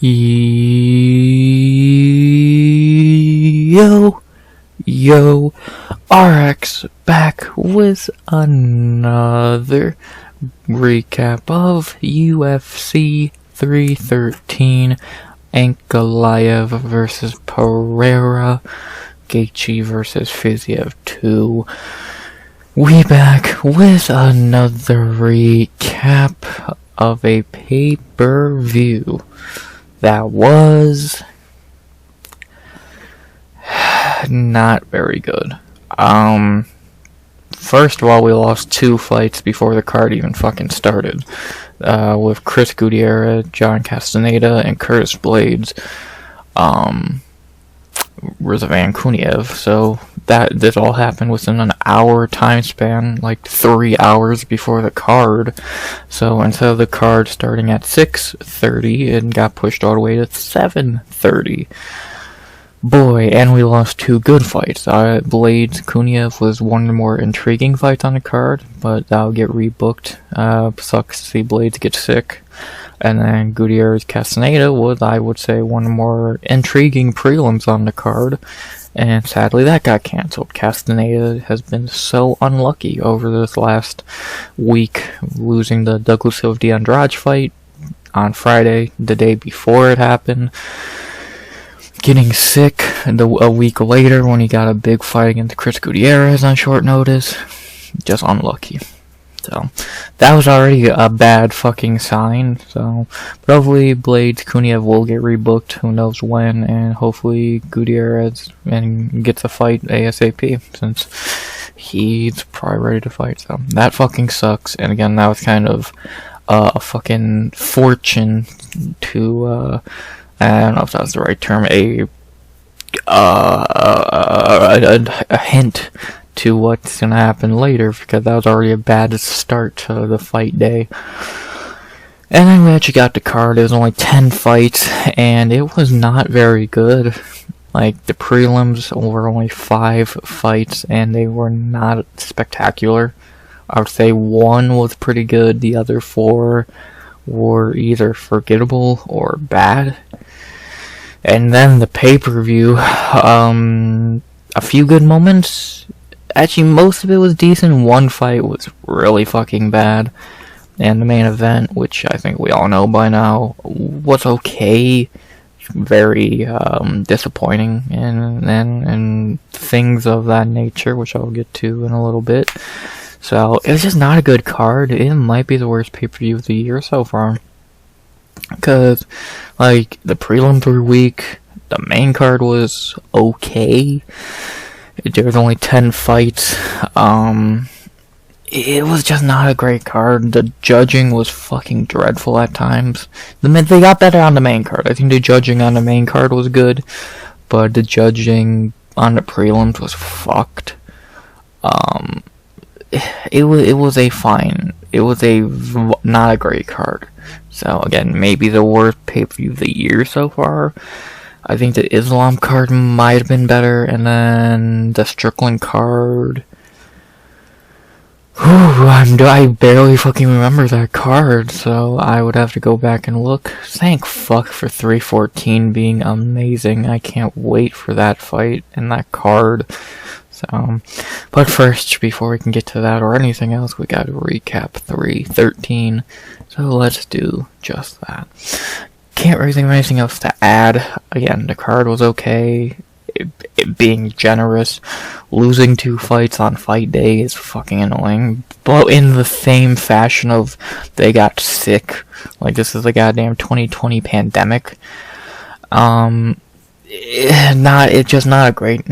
Yo, RX back with another recap of UFC 313, Ankalaev versus Pereira, Gaethje versus Fiziev 2. We back with another recap of a pay-per-view that was not very good. First of all, we lost 2 fights before the card even fucking started. With Chris Gutierrez, John Castaneda, and Curtis Blades. Ankalaev. So this all happened within an hour time span, like 3 hours before the card. So instead of the card starting at 6:30, it got pushed all the way to 7:30. Boy, and we lost 2 good fights. Blades Kuniev was one of the more intriguing fights on the card, but that'll get rebooked. Sucks to see Blades get sick. And then Gutierrez Castaneda was, I would say, one of the more intriguing prelims on the card. And sadly, that got cancelled. Castaneda has been so unlucky over this last week, losing the Douglas Silva de Andrade fight on Friday, the day before it happened. Getting sick a week later when he got a big fight against Chris Gutierrez on short notice. Just unlucky. So, that was already a bad fucking sign. So, hopefully Blades Kuniev will get rebooked, who knows when, and hopefully Gutierrez gets a fight ASAP, since he's probably ready to fight. So, that fucking sucks. And again, that was kind of a fucking fortune to, I don't know if that's the right term, a hint to what's gonna happen later, because that was already a bad start to the fight day. And then we actually got the card. It was only 10 fights, and it was not very good. Like, the prelims were only 5 fights, and they were not spectacular. I would say 1 was pretty good, the other 4 were either forgettable or bad. And then the pay-per-view, a few good moments. Actually, most of it was decent. 1 fight was really fucking bad. And the main event, which I think we all know by now, was okay. Very disappointing. And things of that nature, which I'll get to in a little bit. So, it was just not a good card. It might be the worst pay-per-view of the year so far. Because, like, the prelims were weak. The main card was okay. There was only 10 fights. It was just not a great card. The judging was fucking dreadful at times. They got better on the main card. I think the judging on the main card was good, but the judging on the prelims was fucked. It was not a great card. So again, maybe the worst pay-per-view of the year so far. I think the Islam card might have been better, and then the Strickland card. I barely fucking remember that card, so I would have to go back and look. Thank fuck for 314 being amazing. I can't wait for that fight and that card. So, but first, before we can get to that or anything else, we gotta recap 313. So let's do just that. Can't really think of anything else to add. Again, the card was okay. It being generous. Losing 2 fights on fight day is fucking annoying. But in the same fashion of they got sick. Like, this is the goddamn 2020 pandemic. It's just not a great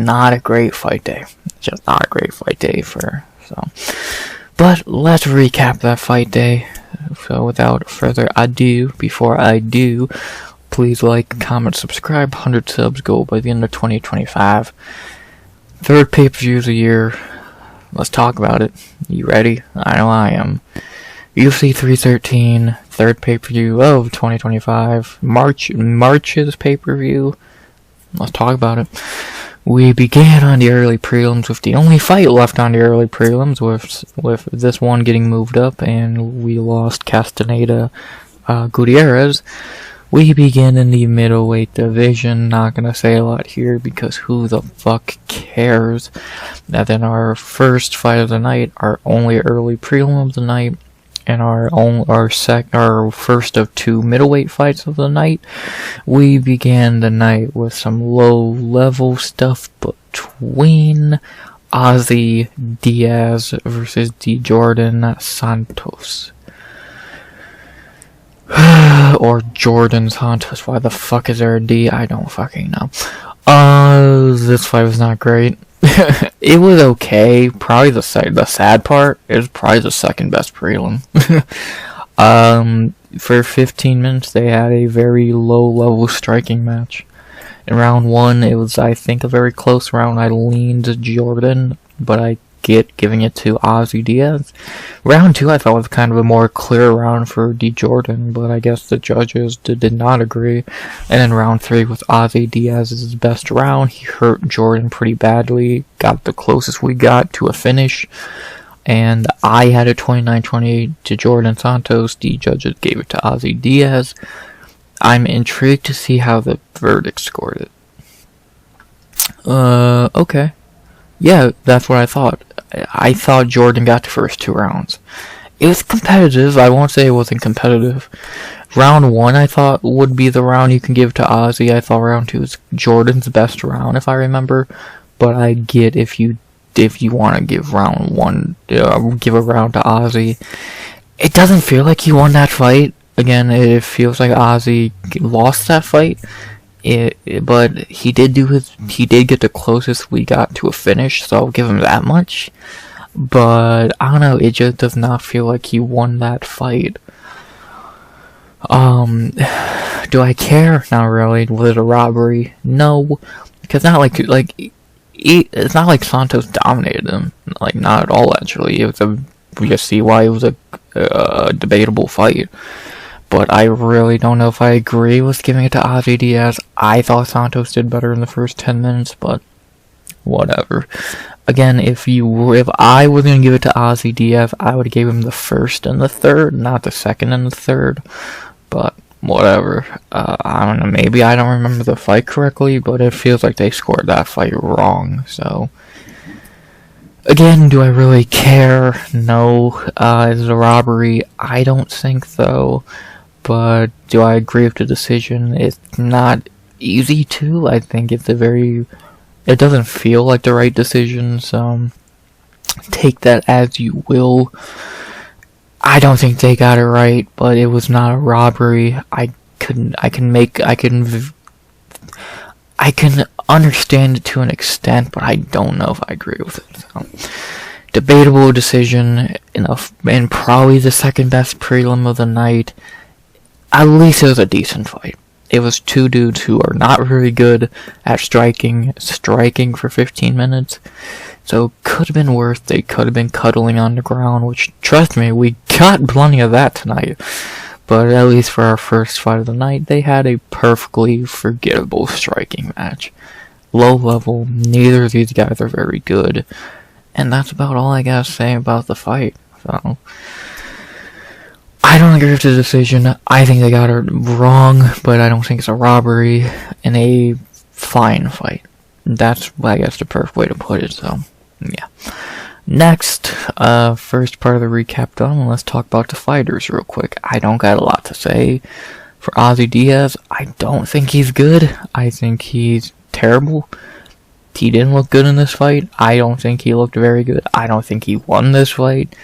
fight day. It's just not a great fight day But let's recap that fight day. So without further ado, before I do, please like, comment, subscribe. 100 subs go by the end of 2025. 3rd pay-per-view of the year. Let's talk about it. You ready? I know I am. UFC 313, 3rd pay-per-view of 2025. March's pay-per-view. Let's talk about it. We began on the early prelims with the only fight left on the early prelims, with this one getting moved up, and we lost Castaneda Gutierrez. We begin in the middleweight division. Not gonna say a lot here because who the fuck cares? And then our first fight of the night, our only early prelim of the night, and our first of 2 middleweight fights of the night. We began the night with some low-level stuff between Ozzy Diaz versus Djorden Santos. Or Jordan Santos. Why the fuck is there a D? I don't fucking know. This fight was not great. It was okay. Probably the sad part is probably the second best prelim. For 15 minutes they had a very low-level striking match. In round 1, it was, I think, a very close round. I leaned Djorden, but I get giving it to Ozzy Diaz. Round 2, I thought was kind of a more clear round for Djorden, but I guess the judges did not agree. And then round 3 was Ozzy Diaz's best round. He hurt Djorden pretty badly, got the closest we got to a finish. And I had a 29-28 to Djorden Santos. The judges gave it to Ozzy Diaz. I'm intrigued to see how the verdict scored it. Okay. Yeah, that's what I thought. I thought Djorden got the first 2 rounds. It was competitive. I won't say it wasn't competitive. Round 1, I thought, would be the round you can give to Ozzy. I thought round 2 was Jordan's best round, if I remember. But I get if you want to give round 1, give a round to Ozzy. It doesn't feel like he won that fight. Again, it feels like Ozzy lost that fight. But he did get the closest we got to a finish, so I'll give him that much. But I don't know, it just does not feel like he won that fight. Do I care? Not really. Was it a robbery? No, because it's not like Santos dominated him. Like, not at all. Actually, we just see why it was a debatable fight. But I really don't know if I agree with giving it to Ozzy Diaz. I thought Santos did better in the first 10 minutes, but whatever. Again, if I was going to give it to Ozzy Diaz, I would have gave him the first and the third, not the second and the third. But whatever. I don't know, maybe I don't remember the fight correctly, but it feels like they scored that fight wrong, so... Again, do I really care? No. Is it a robbery? I don't think so. But do I agree with the decision? It's not easy to. I think it's it doesn't feel like the right decision, so take that as you will. I don't think they got it right, but it was not a robbery. I can understand it to an extent, but I don't know if I agree with it. So, debatable decision, and probably the second best prelim of the night. At least it was a decent fight. It was 2 dudes who are not very good at striking for 15 minutes. So could have been worse. They could have been cuddling on the ground, which, trust me, we got plenty of that tonight. But at least for our first fight of the night, they had a perfectly forgettable striking match. Low level, neither of these guys are very good. And that's about all I gotta say about the fight. So, I don't agree with the decision. I think they got it wrong, but I don't think it's a robbery. And a fine fight. That's, I guess, the perfect way to put it, so, yeah. Next, first part of the recap done, let's talk about the fighters real quick. I don't got a lot to say. For Ozzy Diaz, I don't think he's good. I think he's terrible. He didn't look good in this fight. I don't think he looked very good. I don't think he won this fight.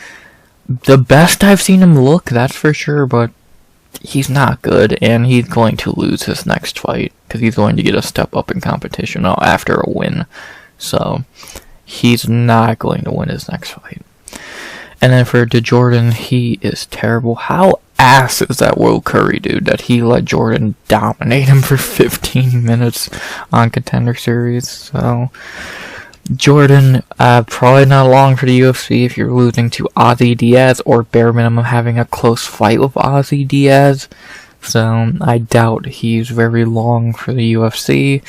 The best I've seen him look, that's for sure, but he's not good, and he's going to lose his next fight, because he's going to get a step up in competition after a win. So, he's not going to win his next fight. And then for Djorden, he is terrible. How ass is that Will Curry dude that he let Djorden dominate him for 15 minutes on Contender Series? So, Djorden, probably not long for the UFC if you're losing to Ozzy Diaz, or bare minimum having a close fight with Ozzy Diaz. So, I doubt he's very long for the UFC.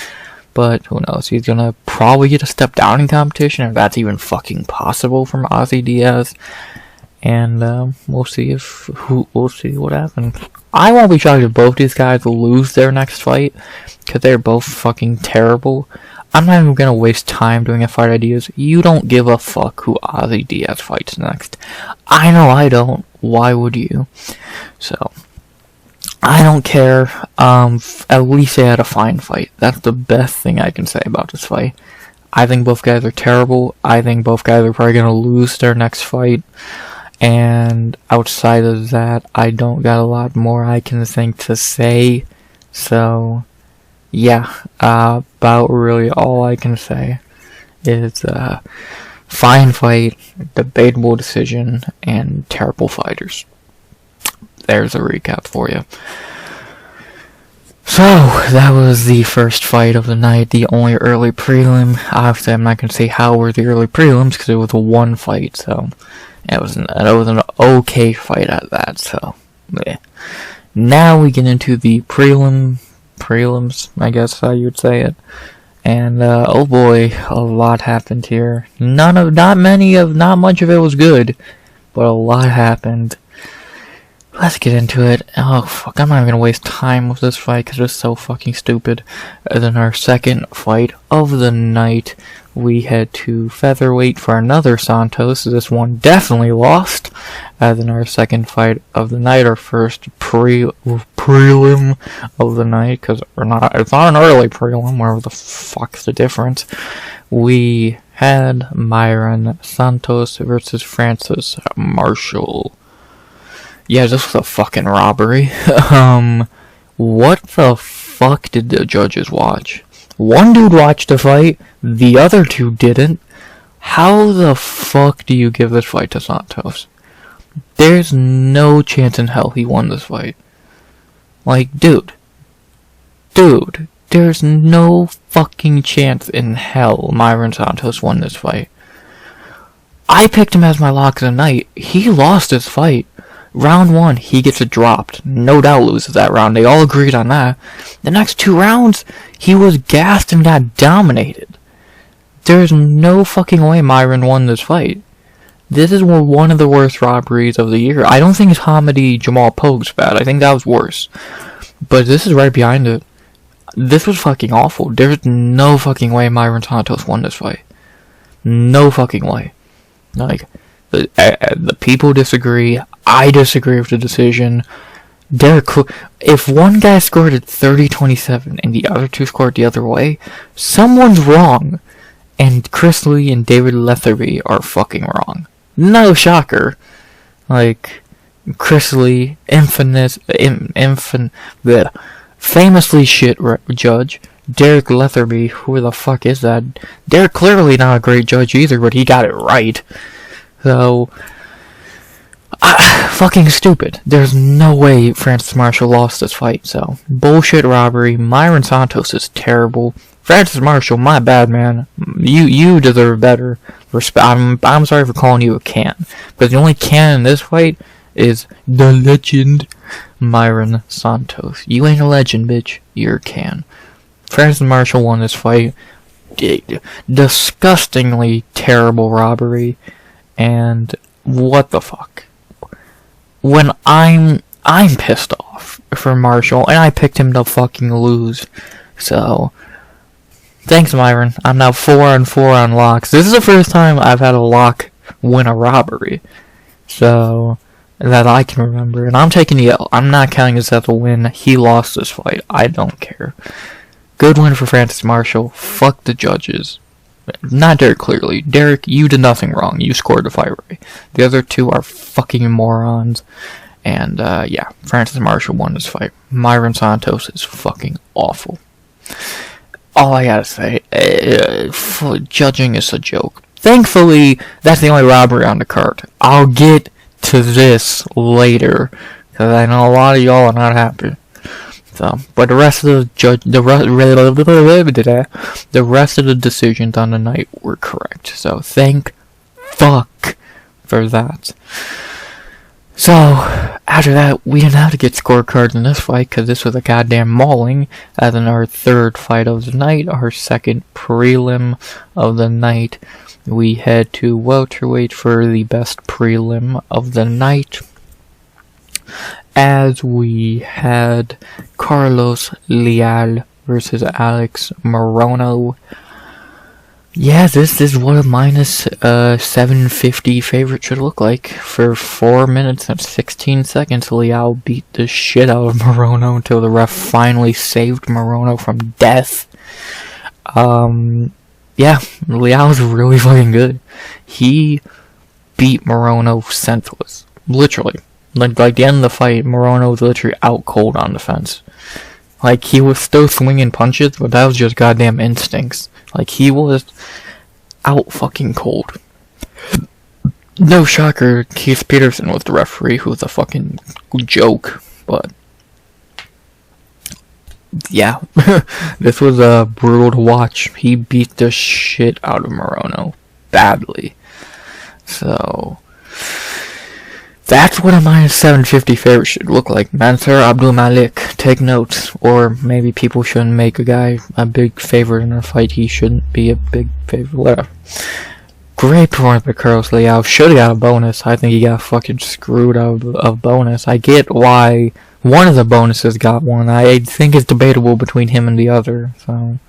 But who knows, he's gonna probably get a step down in competition, if that's even fucking possible from Ozzy Diaz. and we'll see what happens. I won't be shocked if both these guys lose their next fight, because they're both fucking terrible. I'm not even gonna waste time doing a fight ideas. You don't give a fuck who Ozzy Diaz fights next. I know I don't. Why would you? So, I don't care. At least they had a fine fight. That's the best thing I can say about this fight. I think both guys are terrible. I think both guys are probably gonna lose their next fight. And outside of that, I don't got a lot more I can think to say. So, yeah, about really all I can say is fine fight, debatable decision, and terrible fighters. There's a recap for you. So, that was the first fight of the night, the only early prelim. Obviously, I'm not going to say how were the early prelims, because it was a one fight, so it was an okay fight at that, so yeah. Now we get into the prelims, I guess how you would say it. And, oh boy, a lot happened here. Not much of it was good, but a lot happened. Let's get into it. Oh, fuck, I'm not even gonna waste time with this fight because it's so fucking stupid. And then our second fight of the night, we head to featherweight for another Santos. This one definitely lost. And then our second fight of the night, our first prelim of the night, because it's not an early prelim, wherever the fuck's the difference. We had Myron Santos versus Francis Marshall. Yeah, this was a fucking robbery. What the fuck did the judges watch? One dude watched the fight, the other two didn't. How the fuck do you give this fight to Santos? There's no chance in hell he won this fight. Like, dude, there's no fucking chance in hell Myron Santos won this fight. I picked him as my lock of the night. He lost this fight. Round 1, he gets it dropped. No doubt loses that round. They all agreed on that. The next 2 rounds, he was gassed and got dominated. There's no fucking way Myron won this fight. This is one of the worst robberies of the year. I don't think Hamidi Jamal Pogue's bad. I think that was worse. But this is right behind it. This was fucking awful. There's no fucking way Myron Santos won this fight. No fucking way. Like, the people disagree. I disagree with the decision. If one guy scored at 30-27 and the other two scored the other way, someone's wrong. And Chris Lee and David Letherby are fucking wrong. No shocker. Like, Chris Lee, famously shit judge. Derek Letherby, who the fuck is that? They're clearly not a great judge either, but he got it right. So, fucking stupid. There's no way Francis Marshall lost this fight, so. Bullshit robbery. Myron Santos is terrible. Francis Marshall, my bad, man. You deserve better. I'm sorry for calling you a can. Because the only can in this fight is the legend, Myron Santos. You ain't a legend, bitch. You're a can. Francis Marshall won this fight. Disgustingly terrible robbery. And what the fuck? When I'm pissed off for Marshall, and I picked him to fucking lose. So, thanks, Myron. I'm now 4-4 on locks. This is the first time I've had a lock win a robbery. So, that I can remember. And I'm taking the L. I'm not counting this as a win. He lost this fight. I don't care. Good win for Francis Marshall. Fuck the judges. Not Derek, clearly. Derek, you did nothing wrong. You scored the fight right. The other two are fucking morons. And, yeah, Francis Marshall won this fight. Myron Santos is fucking awful. All I gotta say, judging is a joke. Thankfully, that's the only robbery on the card. I'll get to this later, because I know a lot of y'all are not happy. So, but the rest of the rest of the decisions on the night were correct. So, thank fuck for that. So, after that, we didn't have to get scorecards in this fight, because this was a goddamn mauling. And then our third fight of the night, our second prelim of the night, we head to welterweight for the best prelim of the night, as we had Carlos Leal versus Alex Morono. Yeah, this is what a minus 750 favorite should look like. For 4 minutes and 16 seconds, Leal beat the shit out of Morono until the ref finally saved Morono from death. Yeah, Leal's really fucking good. He beat Morono senseless. Literally. Like the end of the fight, Morono was literally out cold on the fence. Like, he was still swinging punches, but that was just goddamn instincts. Like, he was out fucking cold. No shocker, Keith Peterson was the referee, who was a fucking joke, but yeah, this was brutal to watch. He beat the shit out of Morono badly. So that's what a minus 750 favorite should look like. Mansur Abdul Malik, take notes. Or maybe people shouldn't make a guy a big favorite in a fight. He shouldn't be a big favorite. Whatever. Great performance by Carlos Leal. Should have got a bonus. I think he got fucking screwed out of bonus. I get why one of the bonuses got one. I think it's debatable between him and the other. So,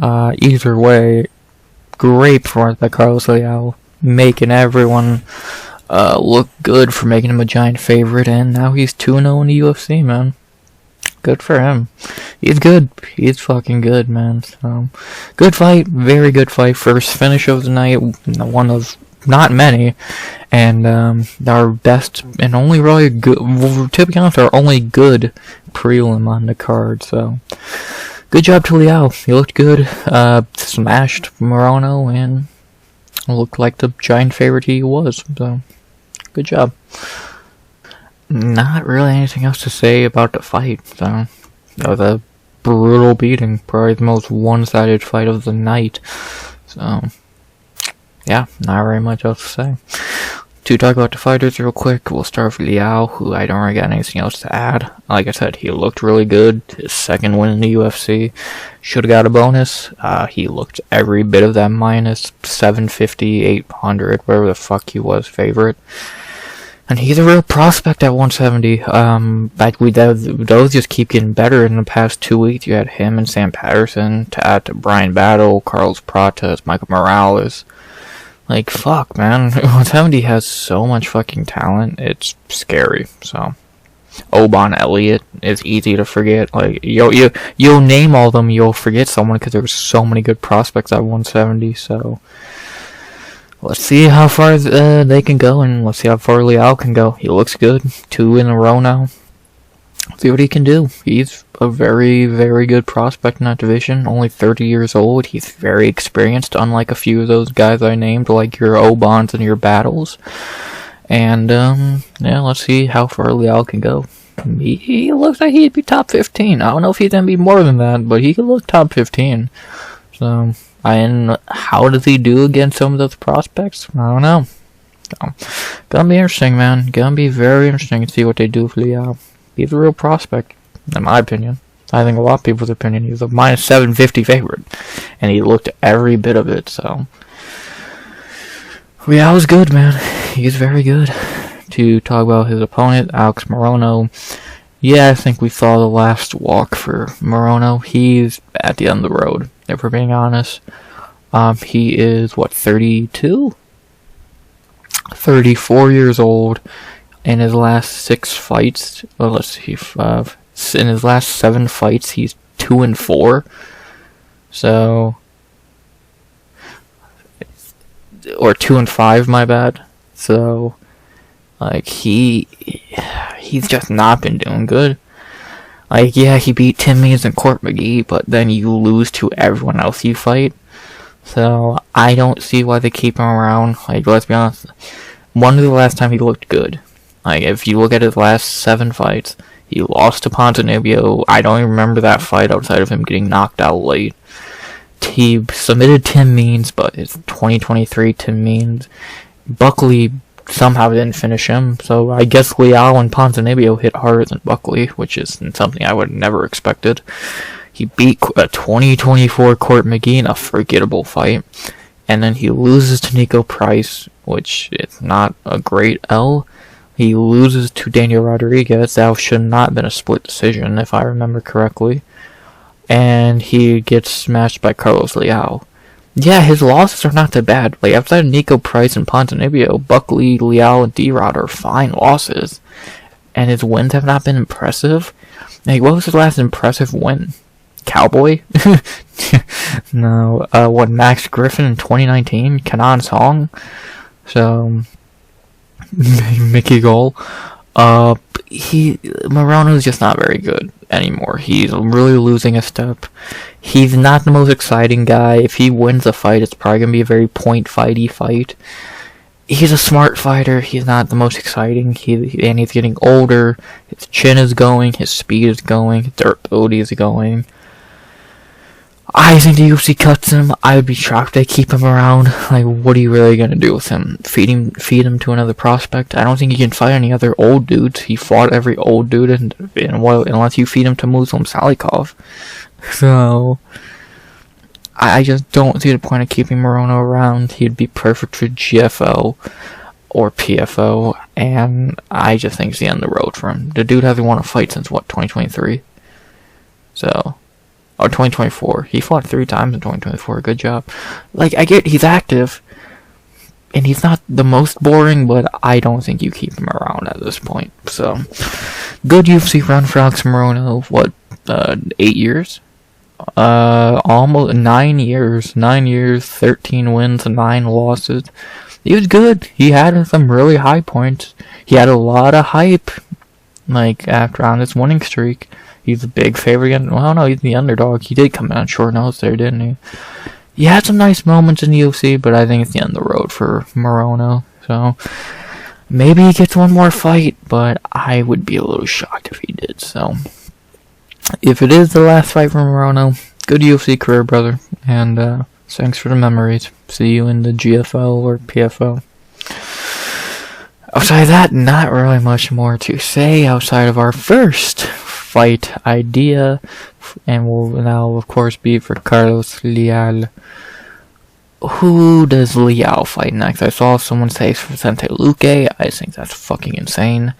either way, great performance by Carlos Leal. Making everyone look good for making him a giant favorite, and now he's 2-0 in the UFC, man. Good for him. He's good. He's fucking good, man. So, good fight. Very good fight. First finish of the night. One of not many. And our best and only really good, to be honest, our only good prelim on the card. So, good job to Leal. He looked good. Smashed Morono and looked like the giant favorite he was. So, good job. Not really anything else to say about the fight. So, that was a brutal beating. Probably the most one-sided fight of the night. So, yeah, not very much else to say. To talk about the fighters real quick, we'll start with Leal, who I don't really got anything else to add. Like I said, he looked really good. His second win in the UFC. Should have got a bonus. He looked every bit of that minus 750, 800, whatever the fuck he was, favorite. And he's a real prospect at 170. Those just keep getting better in the past 2 weeks. You had him and Sam Patterson to add to Brian Battle, Carlos Pratas, Michael Morales. Like, fuck, man. 170 has so much fucking talent. It's scary. So, Oban Elliott is easy to forget. Like, you'll name all of them, you'll forget someone because there were so many good prospects at 170. So, let's see how far they can go, and let's see how far Leal can go. He looks good. 2 in a row now. See what he can do. He's a very, very good prospect in that division. Only 30 years old. He's very experienced, unlike a few of those guys I named, like your Obans and your Battles. And, yeah, let's see how far Leal can go. He looks like he'd be top 15. I don't know if he's gonna be more than that, but he could look top 15. So, and how does he do against some of those prospects? I don't know. So, gonna be interesting, man. Gonna be very interesting to see what they do with Leal. He's a real prospect, in my opinion. I think a lot of people's opinion. He's a minus 750 favorite, and he looked every bit of it. So, Leal's good, man. He's very good. To talk about his opponent, Alex Morono. Yeah, I think we saw the last walk for Morono. He's at the end of the road, if we're being honest. He is, 32? 34 years old. In his last 6 fights, let's see, in his last 7 fights, he's 2-4. So, or 2-5, my bad. So, like, he's just not been doing good. Like, yeah, he beat Tim Means and Court McGee, but then you lose to everyone else you fight. So, I don't see why they keep him around. Like, let's be honest, when was the last time he looked good? Like, if you look at his last 7 fights, he lost to Ponzinibbio. I don't even remember that fight outside of him getting knocked out late. He submitted Tim Means, but it's 2023 Tim Means. Buckley somehow didn't finish him, so I guess Leal and Ponzinibbio hit harder than Buckley, which is something I would have never expected. He beat a 2024 Court McGee in a forgettable fight. and then he loses to Nico Price, which is not a great L. He loses to Daniel Rodriguez. That should not have been a split decision, if I remember correctly. And he gets smashed by Carlos Leal. Yeah, his losses are not that bad. Like, outside of Nico Price and Ponzinibbio, Buckley, Leal, and D-Rod are fine losses. And his wins have not been impressive. Like, what was his last impressive win? Cowboy? No. What, Max Griffin in 2019? Kenan Song? So, Mickey Gol. Morono's just not very good anymore. He's really losing a step. He's not the most exciting guy. If he wins a fight, it's probably going to be a very point-fighty fight. He's a smart fighter. He's not the most exciting. And he's getting older. His chin is going. His speed is going. His durability is going. I think the UFC cuts him. I would be shocked if they keep him around. Like, what are you really gonna do with him? Feed him to another prospect? I don't think he can fight any other old dudes. He fought every old dude, unless you feed him to Muslim Salikov. So, I just don't see the point of keeping Morono around. He'd be perfect for GFO or PFO, and I just think it's the end of the road for him. The dude hasn't won a fight since, 2023? So... Or 2024. He fought 3 times in 2024. Good job. Like, I get he's active, and he's not the most boring, but I don't think you keep him around at this point. So, good UFC run for Alex Morono. 8 years? Almost 9 years. 9 years, 13 wins, 9 losses. He was good. He had some really high points. He had a lot of hype, like, after on his winning streak. He's a big favorite. Well, no, he's the underdog. He did come in on short notice there, didn't he? He had some nice moments in the UFC, but I think it's the end of the road for Morono. So, maybe he gets one more fight, but I would be a little shocked if he did. So, if it is the last fight for Morono, good UFC career, brother. And thanks for the memories. See you in the GFL or PFL. Outside of that, not really much more to say outside of our first fight idea, and will now of course be for Carlos Leal. Who does Leal fight next? I saw someone say Vicente Luque. I think that's fucking insane.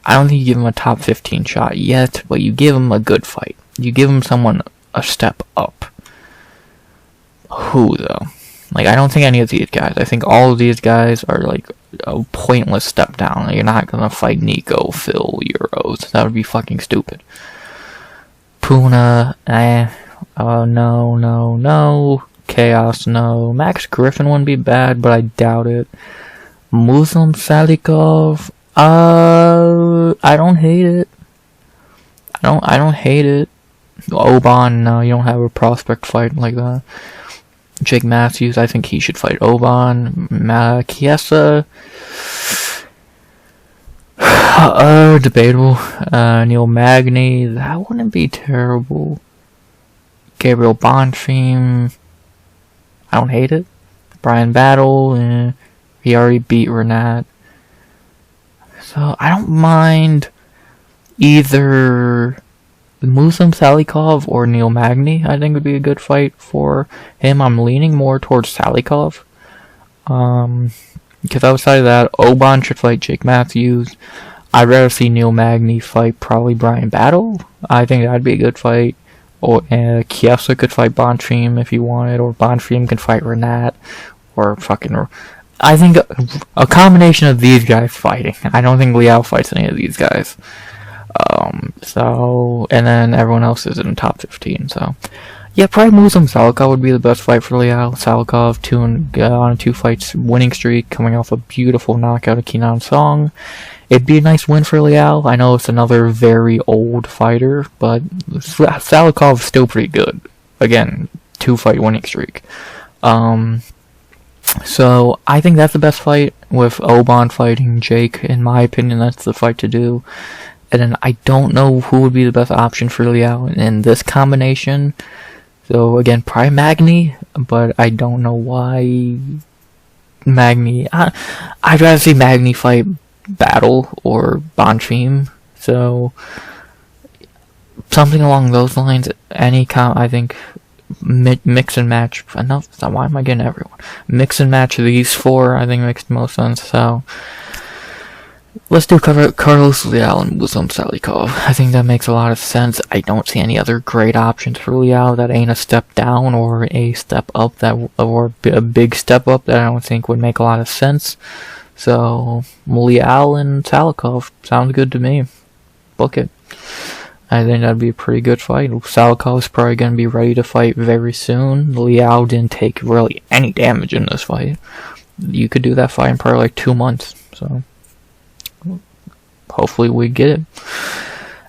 I don't think you give him a top 15 shot yet, but you give him a good fight. You give him someone a step up. Who though? Like, I don't think any of these guys. I think all of these guys are like a pointless step down. Like, you're not gonna fight Nico, Phil, Euros. That would be fucking stupid. Puna, no. Chaos, no. Max Griffin wouldn't be bad, but I doubt it. Muslim Salikov, I don't hate it. I don't hate it. Oban, no, you don't have a prospect fight like that. Jake Matthews, I think he should fight Oban. Chiesa, debatable. Neil Magny, that wouldn't be terrible. Gabriel Bonfim, I don't hate it. Brian Battle, he already beat Renat. So, I don't mind either Muslim Salikov or Neil Magny. I think would be a good fight for him. I'm leaning more towards Salikov. Because outside of that, Oban should fight Jake Matthews. I'd rather see Neil Magny fight probably Brian Battle. I think that'd be a good fight. Or Chiesa could fight Bonfim if he wanted, or Bonfim can fight Renat, or fucking... I think a combination of these guys fighting. I don't think Leal fights any of these guys. And then everyone else is in the top 15, so... Yeah, probably Muslim Salikov would be the best fight for Leal. Salikov, on a 2 fights winning streak, coming off a beautiful knockout of Kenan Song. It'd be a nice win for Leal. I know it's another very old fighter, but Salikov is still pretty good. Again, 2 fight winning streak. So, I think that's the best fight, with Oban fighting Jake. In my opinion, that's the fight to do. And then I don't know who would be the best option for Leal in this combination. So, again, probably Magny, but I don't know why Magny... I'd rather see Magny fight Battle or Bonfim. So, something along those lines. I think mix and match. Enough. Why am I getting everyone? Mix and match these four. I think makes the most sense. So let's do Carlos Leal and Muslim Salikov. I think that makes a lot of sense. I don't see any other great options for Leal that ain't a step down or a step up or a big step up that I don't think would make a lot of sense. So Leal and Salikov sounds good to me. Book it. I think that'd be a pretty good fight. Salikov's probably going to be ready to fight very soon. Leal didn't take really any damage in this fight. You could do that fight in probably like 2 months. So hopefully we get it.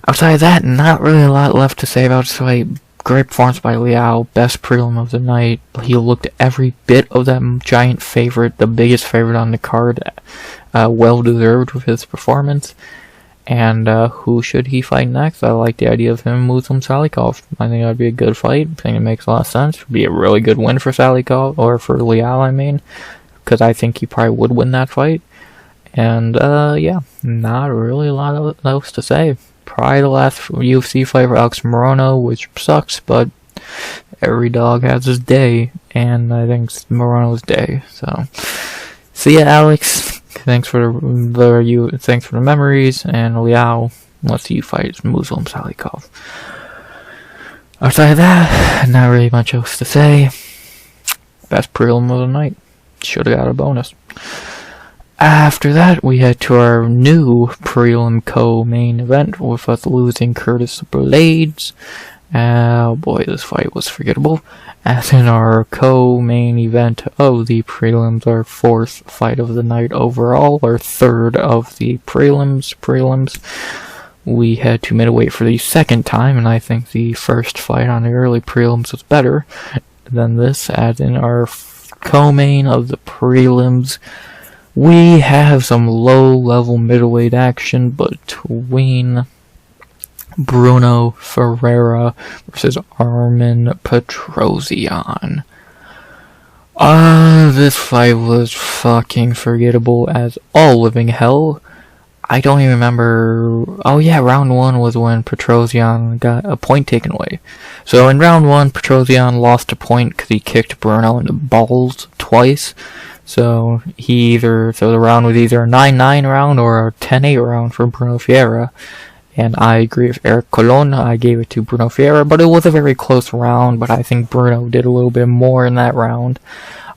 Outside of that, not really a lot left to say about this fight. Great performance by Leal. Best prelim of the night. He looked every bit of that giant favorite, the biggest favorite on the card. Well deserved with his performance. And who should he fight next? I like the idea of him Muslim Salikov. I think that would be a good fight. I think it makes a lot of sense. It would be a really good win for Salikov, or for Leal, I mean. Because I think he probably would win that fight. And, yeah, not really a lot else to say. Probably the last UFC fight for Alex Morono, which sucks, but every dog has his day. And I think it's Morono's day. So, see ya, Alex. Thanks for the memories, and Leal, let's see you fight Muslim Salikov. Outside of that, not really much else to say. Best prelim of the night. Should have got a bonus. After that, we head to our new prelim co-main event with us losing Curtis Blades. Oh boy, this fight was forgettable. As in our co-main event of the prelims, our fourth fight of the night overall, our third of the prelims. We had to middleweight for the second time, and I think the first fight on the early prelims was better than this. As in our co-main of the prelims, we have some low-level middleweight action between Brunno Ferreira versus Armen Petrosyan. This fight was fucking forgettable as all living hell. I don't even remember. Oh yeah, round 1 was when Petrosyan got a point taken away. So in round 1, Petrosyan lost a point because he kicked Brunno in the balls twice. So the round was either a 9-9 round or a 10-8 round for Brunno Ferreira. And I agree with Eric Colon. I gave it to Brunno Ferreira, but it was a very close round. But I think Brunno did a little bit more in that round.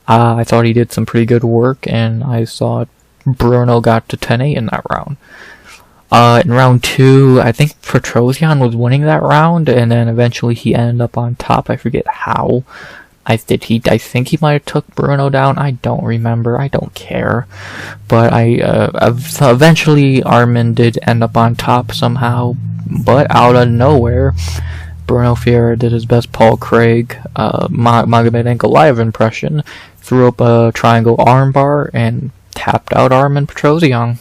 I thought he did some pretty good work, and I thought Brunno got to 10-8 in that round. In round 2, I think Petrosyan was winning that round, and then eventually he ended up on top. I forget how. I think he might have took Brunno down. I don't remember. I don't care. But eventually Armen did end up on top somehow. But out of nowhere, Brunno Ferreira did his best Paul Craig, Magomed Ankalaev impression, threw up a triangle armbar, and tapped out Armen Petrosyan.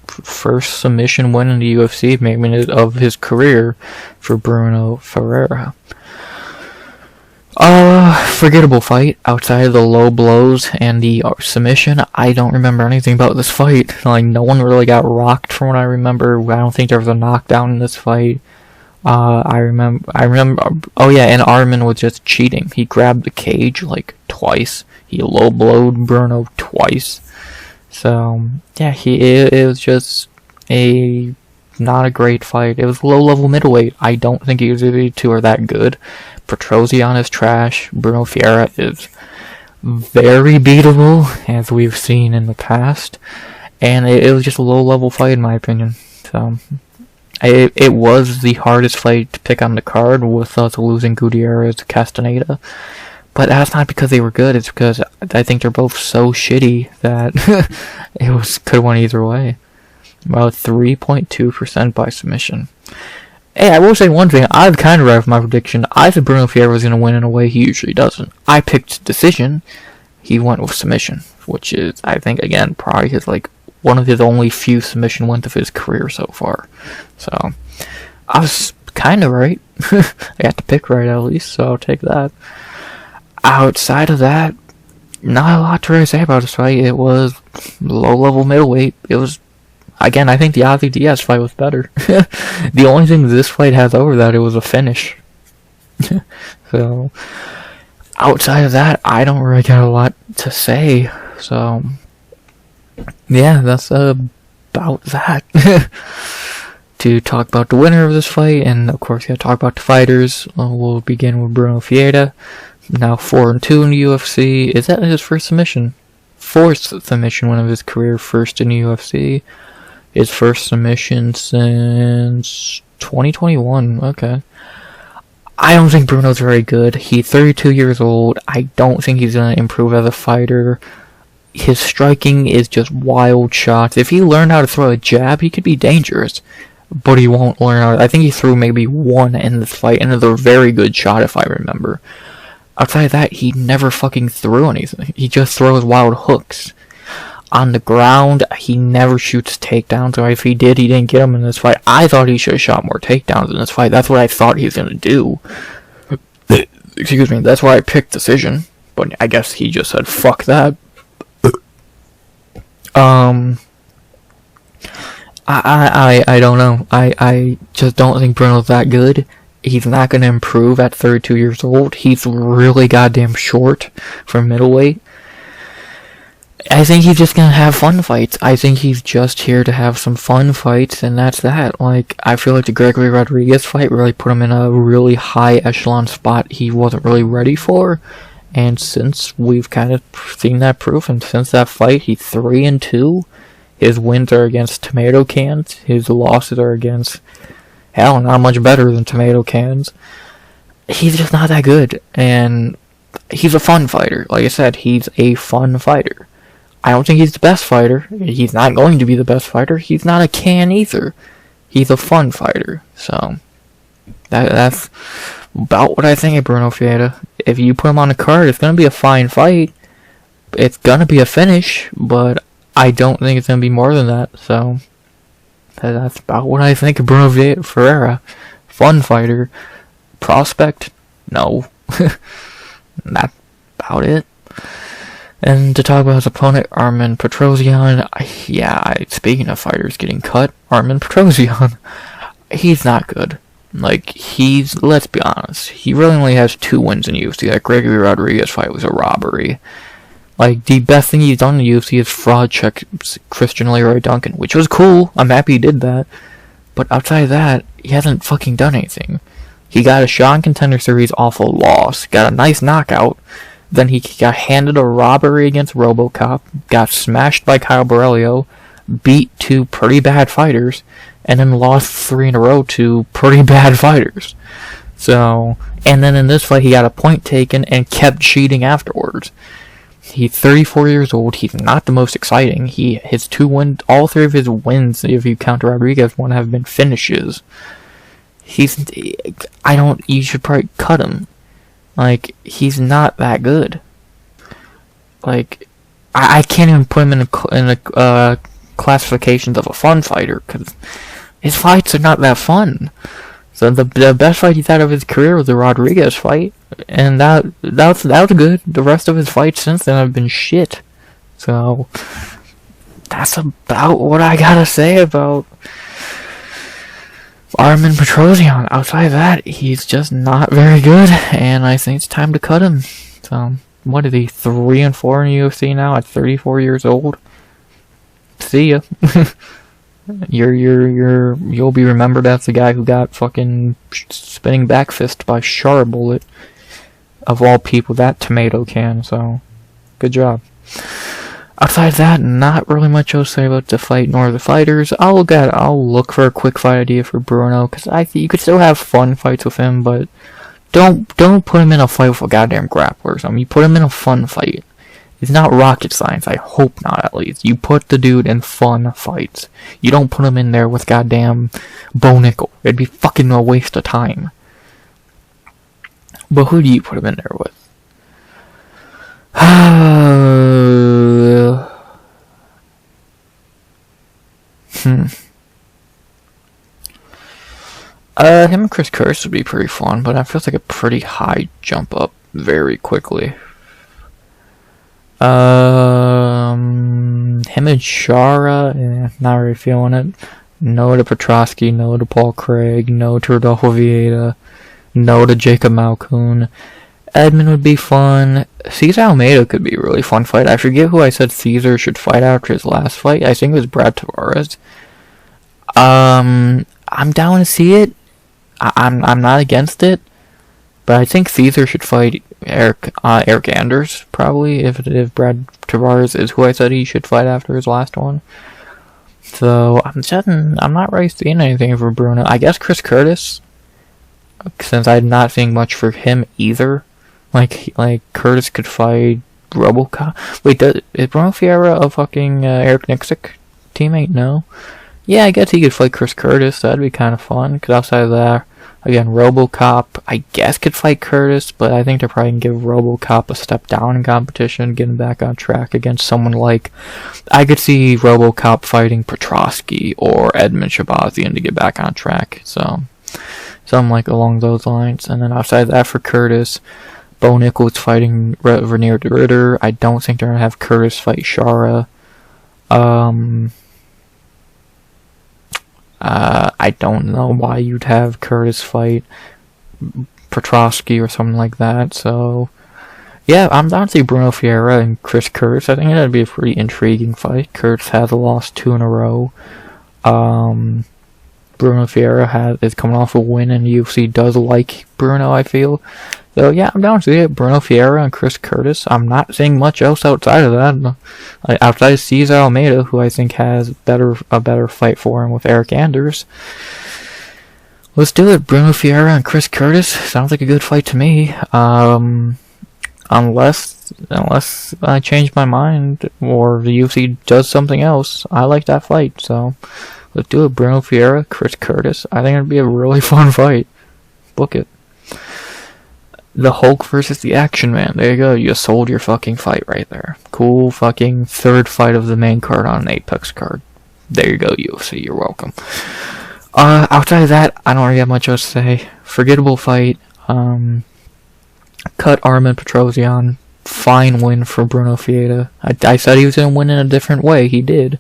First submission win in the UFC, maybe of his career, for Brunno Ferreira. Forgettable fight. Outside of the low blows and the submission, I don't remember anything about this fight. Like, no one really got rocked from what I remember. I don't think there was a knockdown in this fight. I remember, oh yeah, and Armen was just cheating. He grabbed the cage, like, twice. He low blowed Brunno twice. So, yeah, it was just not a great fight. It was low-level middleweight. I don't think either of the two are that good. Petrosyan is trash. Brunno Ferreira is very beatable, as we've seen in the past. And it was just a low-level fight, in my opinion. So, it was the hardest fight to pick on the card, with us losing Gutierrez to Castaneda. But that's not because they were good. It's because I think they're both so shitty that could have went either way. About 3.2% by submission. Hey, I will say one thing. I've kind of read my prediction. I thought Brunno Ferreira was going to win in a way he usually doesn't. I picked decision. He went with submission, which is, I think, again, probably one of his only few submission wins of his career so far. So, I was kind of right. I got to pick right at least, so I'll take that. Outside of that, not a lot to really say about this fight. It was low-level middleweight. It was, again, I think the Ozzy Diaz fight was better. The only thing this fight has over that, it was a finish. So, outside of that, I don't really got a lot to say. So, yeah, that's about that. To talk about the winner of this fight, and of course, gotta talk about the fighters. We'll begin with Bruno Ferreira, now 4-2 in the UFC. Is that his first submission? Fourth submission win of his career, first in the UFC. His first submission since 2021. Okay. I don't think Bruno's very good. He's 32 years old. I don't think he's gonna improve as a fighter. His striking is just wild shots. If he learned how to throw a jab, he could be dangerous. But he won't learn how to. I think he threw maybe one in this fight, and it's a very good shot if I remember. Outside of that, he never fucking threw anything. He just throws wild hooks. On the ground, he never shoots takedowns, or if he did, he didn't get them in this fight. I thought he should have shot more takedowns in this fight. That's what I thought he was going to do. Excuse me, that's why I picked decision. But I guess he just said, fuck that. I don't know. I just don't think Bruno's that good. He's not going to improve at 32 years old. He's really goddamn short for middleweight. I think he's just going to have fun fights. I think he's just here to have some fun fights, and that's that. Like, I feel like the Gregory Rodriguez fight really put him in a really high echelon spot he wasn't really ready for. And since we've kind of seen that proof, and since that fight, he's 3-2. His wins are against tomato cans. His losses are against, hell, not much better than tomato cans. He's just not that good. And he's a fun fighter. Like I said, he's a fun fighter. I don't think he's the best fighter. He's not going to be the best fighter. He's not a can either. He's a fun fighter. So, that's about what I think of Bruno Ferreira. If you put him on the card, it's going to be a fine fight. It's going to be a finish, but I don't think it's going to be more than that. So, that's about what I think of Bruno Ferreira. Fun fighter. Prospect? No. That's about it. And to talk about his opponent, Armen Petrosyan, speaking of fighters getting cut, Armen Petrosyan, he's not good. Like, let's be honest, he really only has 2 wins in UFC. That Gregory Rodriguez fight was a robbery. Like, the best thing he's done in the UFC is fraud check Christian Leroy Duncan, which was cool. I'm happy he did that. But outside of that, he hasn't fucking done anything. He got a shot in Contender Series off a loss, got a nice knockout, then he got handed a robbery against RoboCop, got smashed by Kyle Borrello, beat 2 pretty bad fighters, and then lost 3 in a row to pretty bad fighters. So, and then in this fight he got a point taken and kept cheating afterwards. He's 34 years old. He's not the most exciting. His 2 wins, all 3 of his wins, if you count Rodriguez one, have been finishes. You should probably cut him. Like, he's not that good. Like, I can't even put him in a classifications of a fun fighter, because his fights are not that fun. So the best fight he's had of his career was the Rodriguez fight, and that was good. The rest of his fights since then have been shit. So that's about what I gotta say about Armen Petrosyan. Outside of that, he's just not very good, and I think it's time to cut him. So, what is he, 3-4 in UFC now at 34 years old? See ya. You'll be remembered as the guy who got fucking spinning back fist by Char Bullet. Of all people, that tomato can, so good job. Outside of that, not really much else to say about the fight nor the fighters. I'll look for a quick fight idea for Brunno, because I think you could still have fun fights with him, but don't put him in a fight with a goddamn grappler or something. You put him in a fun fight. It's not rocket science, I hope not at least. You put the dude in fun fights. You don't put him in there with goddamn Bo Nickel. It'd be fucking a waste of time. But who do you put him in there with? Him and Chris Curtis would be pretty fun, but that feels like a pretty high jump up very quickly. Him and Shara, not really feeling it. No to Petrosky, no to Paul Craig, no to Rodolfo Vieira, no to Jacob Malkoon. Edmund would be fun. Cesar Almeida could be a really fun fight. I forget who I said Cesar should fight after his last fight. I think it was Brad Tavares. I'm down to see it. I'm not against it, but I think Cesar should fight Eric Anders probably if Brad Tavares is who I said he should fight after his last one. So I'm not really seeing anything for Brunno. I guess Chris Curtis, since I'm not seeing much for him either. Like Curtis could fight RoboCop. Wait, is Bruno Ferreira a fucking Eric Nixick teammate? No. Yeah, I guess he could fight Chris Curtis. That'd be kind of fun. Because outside of that, again, RoboCop, I guess could fight Curtis, but I think they're probably going to give RoboCop a step down in competition, getting back on track against someone like... I could see RoboCop fighting Petrosyan or Edmund Shabazian to get back on track. So, something like along those lines. And then outside of that for Curtis, Bo Nichols fighting Vernier de Ritter. I don't think they're going to have Curtis fight Shara. I don't know why you'd have Curtis fight Petrosyan or something like that. So, yeah, I'm down to see Bruno Ferreira and Chris Curtis. I think that'd be a pretty intriguing fight. Curtis has lost 2 in a row. Bruno Ferreira is coming off a win, and UFC does like Bruno, I feel. So, yeah, I'm down to see it. Bruno Ferreira and Chris Curtis. I'm not seeing much else outside of that. Outside of Cesar Almeida, who I think has a better fight for him with Eric Anders. Let's do it. Bruno Ferreira and Chris Curtis. Sounds like a good fight to me. Unless I change my mind or the UFC does something else. I like that fight. So, let's do it. Bruno Ferreira, Chris Curtis. I think it'd be a really fun fight. Book it. The Hulk versus the Action Man. There you go. You sold your fucking fight right there. Cool fucking third fight of the main card on an Apex card. There you go, UFC. You're welcome. Outside of that, I don't really have much else to say. Forgettable fight. Cut Armen Petrosyan. Fine win for Bruno Ferreira. I said he was going to win in a different way. He did.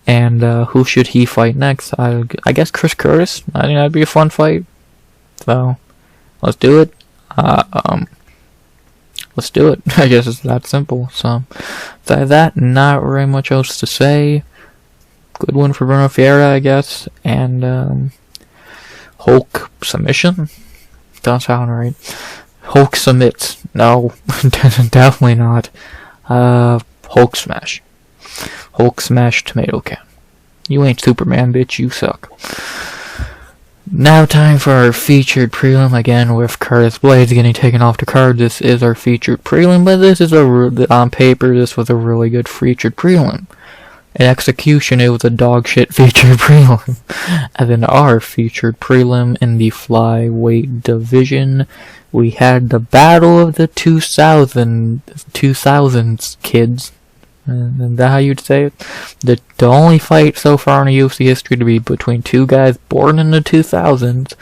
And who should he fight next? I guess Chris Curtis. I think that'd be a fun fight. So, let's do it. Let's do it. I guess it's that simple. So, outside of that, not very much else to say. Good one for Bruno Ferreira, I guess. And, Hulk submission? Don't sound right. Hulk submits. No, definitely not. Hulk smash. Hulk smash tomato can. You ain't Superman, bitch. You suck. Now time for our featured prelim, again with Curtis Blades getting taken off the card. This is our featured prelim, but this is on paper, this was a really good featured prelim. In execution, it was a dog shit featured prelim. And then our featured prelim in the flyweight division, we had the battle of the 2000s kids. Is that how you'd say it? The only fight so far in the UFC history to be between two guys born in the 2000s.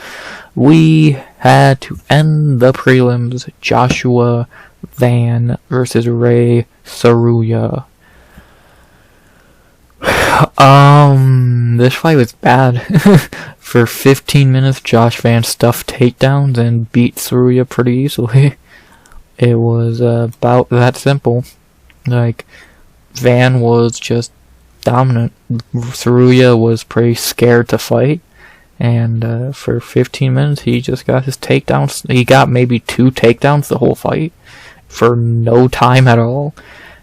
We had to end the prelims. Joshua Van versus Ray Tsuruya. This fight was bad. For 15 minutes, Josh Van stuffed takedowns and beat Tsuruya pretty easily. It was about that simple. Like, Van was just dominant. Tsuruya was pretty scared to fight. And for 15 minutes, he just got his takedowns. He got maybe 2 takedowns the whole fight for no time at all.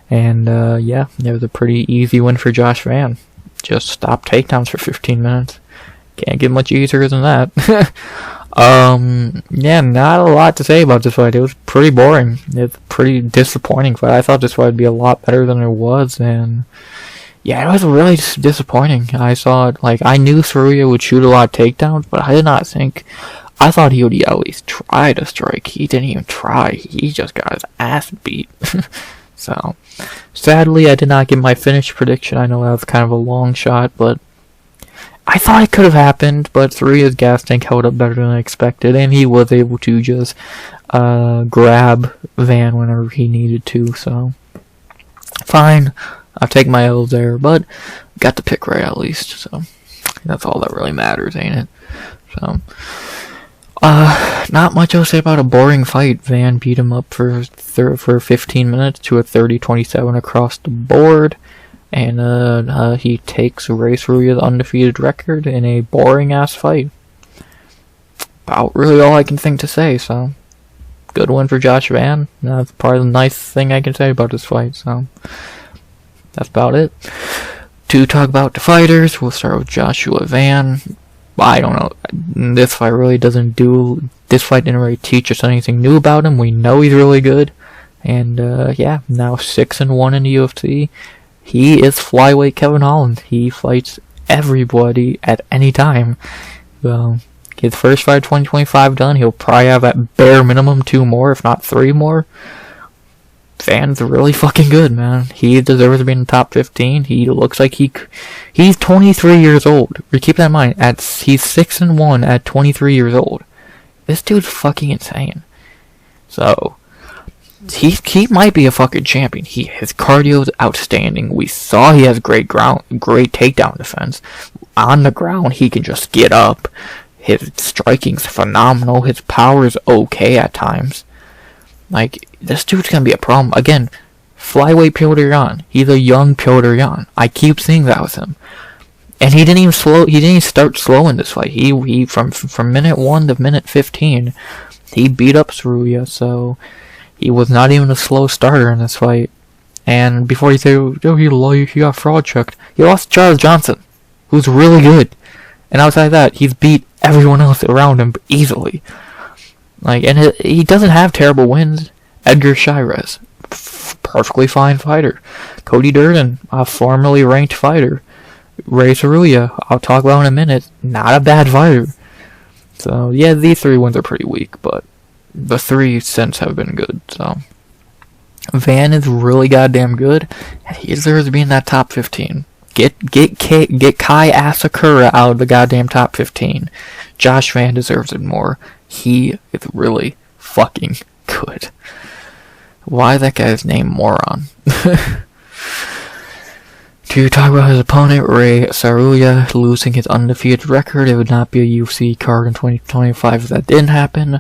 And yeah, it was a pretty easy win for Josh Van. Just stop takedowns for 15 minutes. Can't get much easier than that. Yeah, not a lot to say about this fight. It was pretty boring. It's a pretty disappointing fight. I thought this fight would be a lot better than it was, and yeah, it was really disappointing. I saw it, like, I knew Tsuruya would shoot a lot of takedowns, but I did not think, I thought he would at least try to strike. He didn't even try. He just got his ass beat. So, sadly, I did not get my finish prediction. I know that was kind of a long shot, but I thought it could have happened, but Tsuruya's gas tank held up better than I expected, and he was able to just grab Van whenever he needed to, so fine. I'll take my L's there, but got the pick right at least, so that's all that really matters, ain't it? So, Not much else to say about a boring fight. Van beat him up for 15 minutes to a 30-27 across the board. And he takes Tsuruya's undefeated record in a boring-ass fight. About really all I can think to say, so... Good win for Josh Van. That's probably the nice thing I can say about this fight, so... That's about it. To talk about the fighters, we'll start with Joshua Van. I don't know. This fight really doesn't do... This fight didn't really teach us anything new about him. We know he's really good. And, yeah, now 6-1 in the UFC. He is flyweight Kevin Holland. He fights everybody at any time. So, his first fight 2025 done. He'll probably have at bare minimum 2 more, if not 3 more. Van's really fucking good, man. He deserves to be in the top 15. He looks like he's 23 years old. Keep that in mind. He's 6-1 at 23 years old. This dude's fucking insane. So, he might be a fucking champion. His cardio is outstanding. We saw he has great takedown defense. On the ground, he can just get up. His striking's phenomenal. His power is okay at times. Like, this dude's gonna be a problem. Again, flyweight Petrosyan. He's a young Petrosyan. I keep seeing that with him. And he didn't even start slow in this fight. He from minute 1 to minute 15, he beat up Tsuruya, so he was not even a slow starter in this fight. And before you say, oh, he got fraud checked, he lost to Charles Johnson, who's really good. And outside of that, he's beat everyone else around him easily. Like, and he doesn't have terrible wins. Edgar Shirez, perfectly fine fighter. Cody Djorden, a formerly ranked fighter. Ray Tsuruya, I'll talk about in a minute, not a bad fighter. So, yeah, these 3 wins are pretty weak, but the 3 since have been good, so. Van is really goddamn good, and he deserves to be in that top 15. Get Kai Asakura out of the goddamn top 15. Josh Van deserves it more. He is really fucking good. Why is that guy's name Moron? To talk about his opponent, Ray Tsuruya, losing his undefeated record. It would not be a UFC card in 2025 if that didn't happen.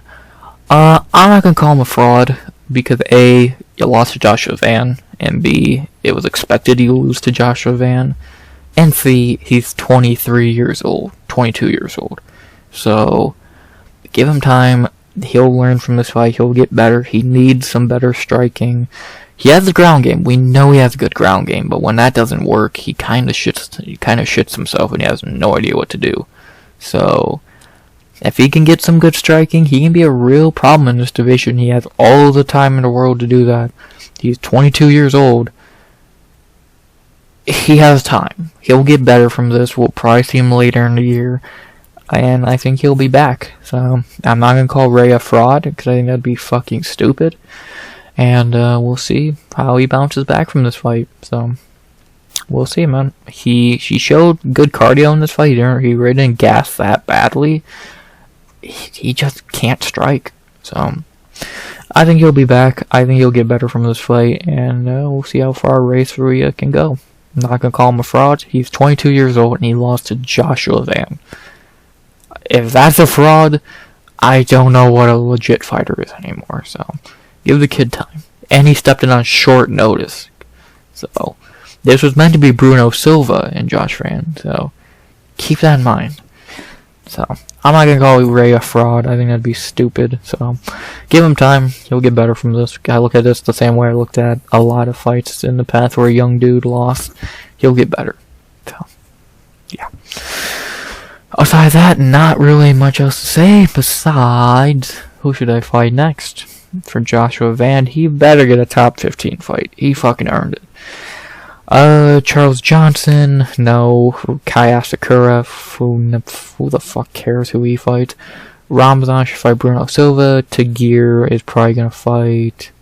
I'm not gonna call him a fraud, because A, you lost to Joshua Van, and B, it was expected you lose to Joshua Van, and C, he's 23 years old, 22 years old. So, give him time. He'll learn from this fight. He'll get better. He needs some better striking. He has the ground game. We know he has a good ground game, but when that doesn't work, he kind of shits himself, and he has no idea what to do. So, if he can get some good striking, he can be a real problem in this division. He has all the time in the world to do that. He's 22 years old. He has time. He'll get better from this. We'll probably see him later in the year. And I think he'll be back. So, I'm not going to call Ray a fraud, because I think that'd be fucking stupid. And we'll see how he bounces back from this fight. So, we'll see, man. He showed good cardio in this fight. He really didn't gas that badly. He just can't strike. So, I think he'll be back. I think he'll get better from this fight. And we'll see how far Ray Tsuruya can go. I'm not going to call him a fraud. He's 22 years old, and he lost to Joshua Van. If that's a fraud, I don't know what a legit fighter is anymore. So, give the kid time. And he stepped in on short notice. So, this was meant to be Bruno Silva and Josh Van. So, keep that in mind. So, I'm not going to call Ray a fraud. I think that'd be stupid. So, give him time. He'll get better from this. I look at this the same way I looked at a lot of fights in the past where a young dude lost. He'll get better. So, yeah. Aside of that, not really much else to say besides, who should I fight next? For Joshua Van, he better get a top 15 fight. He fucking earned it. Charles Johnson, no. Kai Asakura, who the fuck cares who he fights? Ramazan should fight Bruno Silva. Tagir is probably gonna fight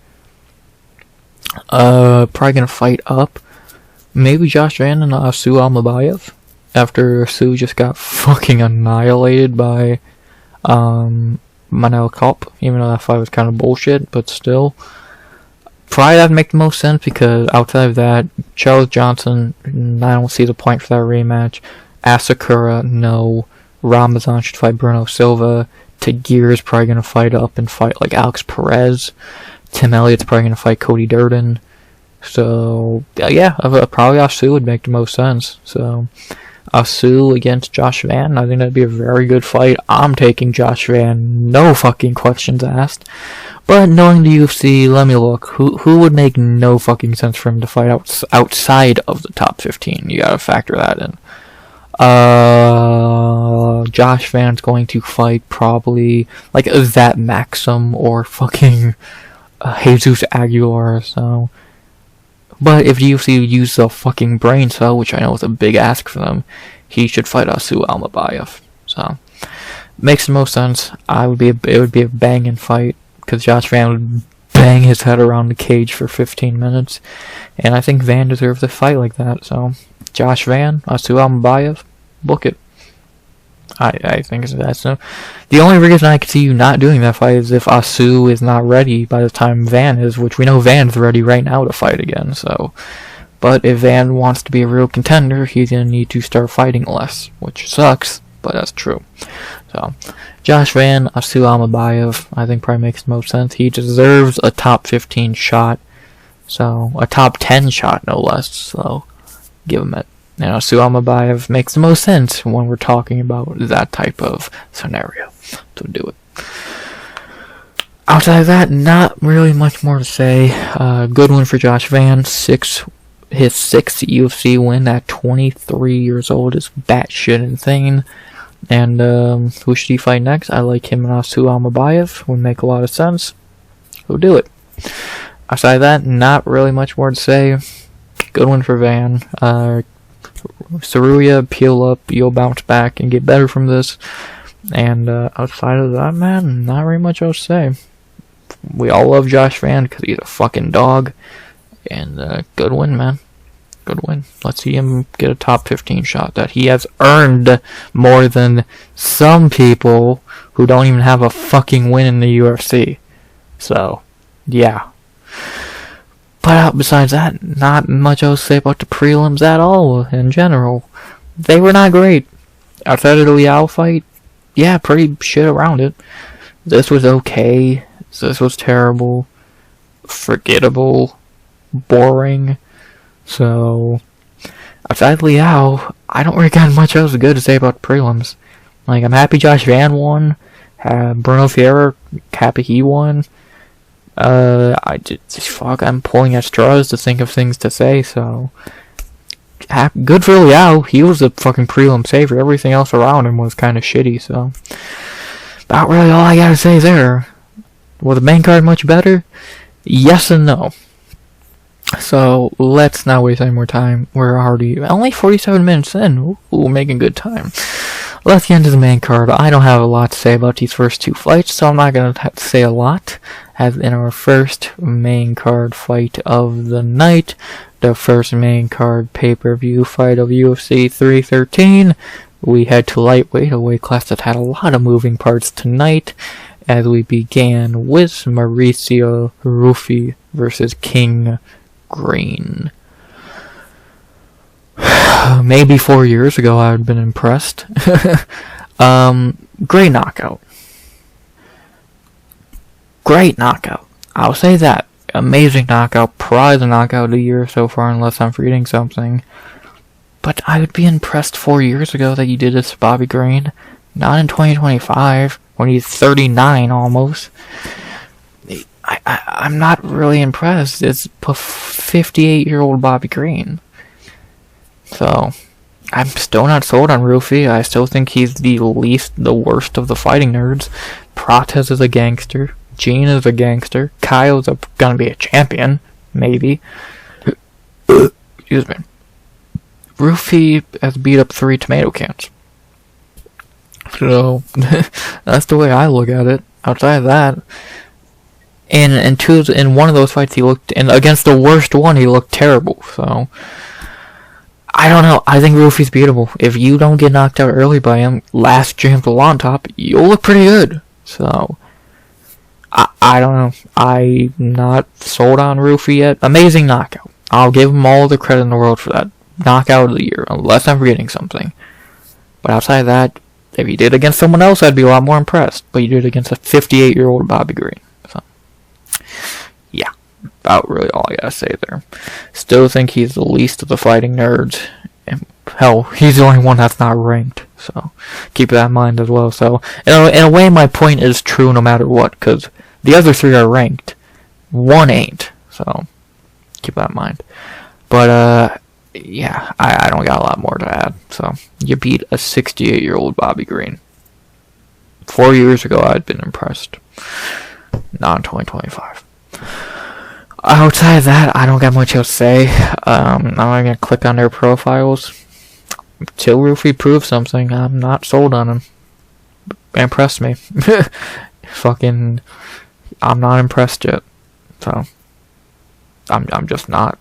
up. Maybe Josh Van and Asu Almabayev. After Sue just got fucking annihilated by Manel Kopp, even though that fight was kind of bullshit, but still. Probably that'd make the most sense, because outside of that, Charles Johnson, I don't see the point for that rematch. Asakura, no. Ramazan should fight Bruno Silva. Tagir is probably going to fight up and fight like Alex Perez. Tim Elliott's probably going to fight Cody Djorden. So, yeah, probably Asu would make the most sense. So, Asu against Josh Van, I think that'd be a very good fight. I'm taking Josh Van, no fucking questions asked. But knowing the UFC, let me look. Who would make no fucking sense for him to fight outside of the top 15? You gotta factor that in. Josh Van's going to fight probably like that Maxim or fucking Jesus Aguilar. So, but if the UFC uses a fucking brain cell, which I know is a big ask for them, he should fight Asu Almabayev. So, makes the most sense. It would be a banging fight because Josh Van would bang his head around the cage for 15 minutes, and I think Van deserves a fight like that. So, Josh Van, Asu Almabayev, book it. I think that's no. The only reason I could see you not doing that fight is if Asu is not ready by the time Van is, which we know Van's ready right now to fight again. So, but if Van wants to be a real contender, he's gonna need to start fighting less, which sucks, but that's true. So, Josh Van, Asu Almabayev, I think probably makes the most sense. He deserves a top 15 shot, so a top 10 shot no less. So, give him it. And Asu Almabayev makes the most sense when we're talking about that type of scenario. So do it. Outside of that, not really much more to say. Good one for Josh Van. His 6th UFC win at 23 years old is batshit insane. And who should he fight next? I like him and Asu Almabayev. Would make a lot of sense. So do it. Outside of that, not really much more to say. Good one for Van. Tsuruya, peel up, you'll bounce back and get better from this. And outside of that, man, not very much else to say. We all love Josh Van because he's a fucking dog. And good win, man. Good win. Let's see him get a top 15 shot that he has earned more than some people who don't even have a fucking win in the UFC. So, yeah. But besides that, not much else to say about the prelims at all, in general. They were not great. Outside of the Leal fight, yeah, pretty shit around it. This was okay. This was terrible. Forgettable. Boring. So, outside Leal, I don't really got much else good to say about the prelims. Like, I'm happy Josh Van won. Bruno Ferreira, happy he won. I'm pulling at straws to think of things to say, so. Good for Leal. He was a fucking prelim saver. Everything else around him was kind of shitty, so. About really all I gotta say there. Was the main card much better? Yes and no. So, let's not waste any more time. We're already only 47 minutes in. Ooh, making good time. Let's get into the main card. I don't have a lot to say about these first two fights, so I'm not going to have to say a lot. As in our first main card fight of the night, the first main card pay-per-view fight of UFC 313, we head to lightweight, a weight class that had a lot of moving parts tonight, as we began with Mauricio Ruffy versus King Green. Maybe 4 years ago I would have been impressed. Great knockout. Great knockout. I'll say that. Amazing knockout. Probably the knockout of the year so far, unless I'm forgetting something. But I would be impressed 4 years ago that you did this to Bobby Green. Not in 2025, when he's 39 almost. I'm not really impressed. It's 58-year-old Bobby Green. So, I'm still not sold on Ruffy. I still think he's the worst of the fighting nerds. Prates is a gangster. Gene is a gangster. Kyle's gonna be a champion. Maybe. Excuse me. Ruffy has beat up 3 tomato cans. So, that's the way I look at it. Outside of that, in one of those fights he looked, and against the worst one he looked terrible. So, I don't know. I think Ruffy's beatable. If you don't get knocked out early by him, last chance on top, you'll look pretty good. So, I don't know. I'm not sold on Ruffy yet. Amazing knockout. I'll give him all the credit in the world for that. Knockout of the year, unless I'm forgetting something. But outside of that, If you did it against someone else, I'd be a lot more impressed. But you did it against a 58-year-old Bobby Green. So, yeah, about really all I gotta say there. Still think he's the least of the fighting nerds. And hell, he's the only one that's not ranked. So, keep that in mind as well. So, in a way, my point is true no matter what, because the other 3 are ranked. 1 ain't. So, keep that in mind. But, yeah, I don't got a lot more to add. So, you beat a 68-year-old Bobby Green. 4 years ago, I'd been impressed. Not in 2025. Outside of that, I don't got much else to say. I'm not going to click on their profiles. Until Ruffy proves something, I'm not sold on him. Impressed me. Fucking, I'm not impressed yet. So, I'm just not.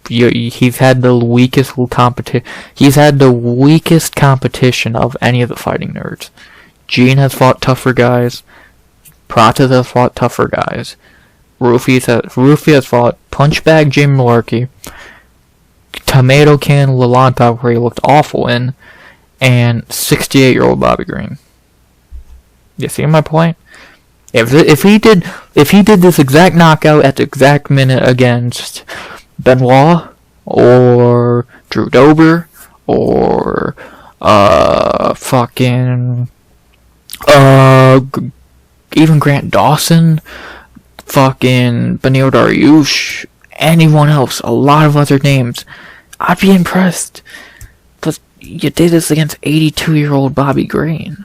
He's had the weakest competition. He's had the weakest competition of any of the fighting nerds. Gene has fought tougher guys. Pratas has fought tougher guys. Ruffy has fought Punchbag Jim Malarkey, Tomato Can Lalanta, where he looked awful in, and 68-year-old Bobby Green. You see my point? If he did this exact knockout at the exact minute against Benoit or Drew Dober or even Grant Dawson, fucking Benil Dariush, anyone else, a lot of other names, I'd be impressed. But you did this against 82-year-old Bobby Green,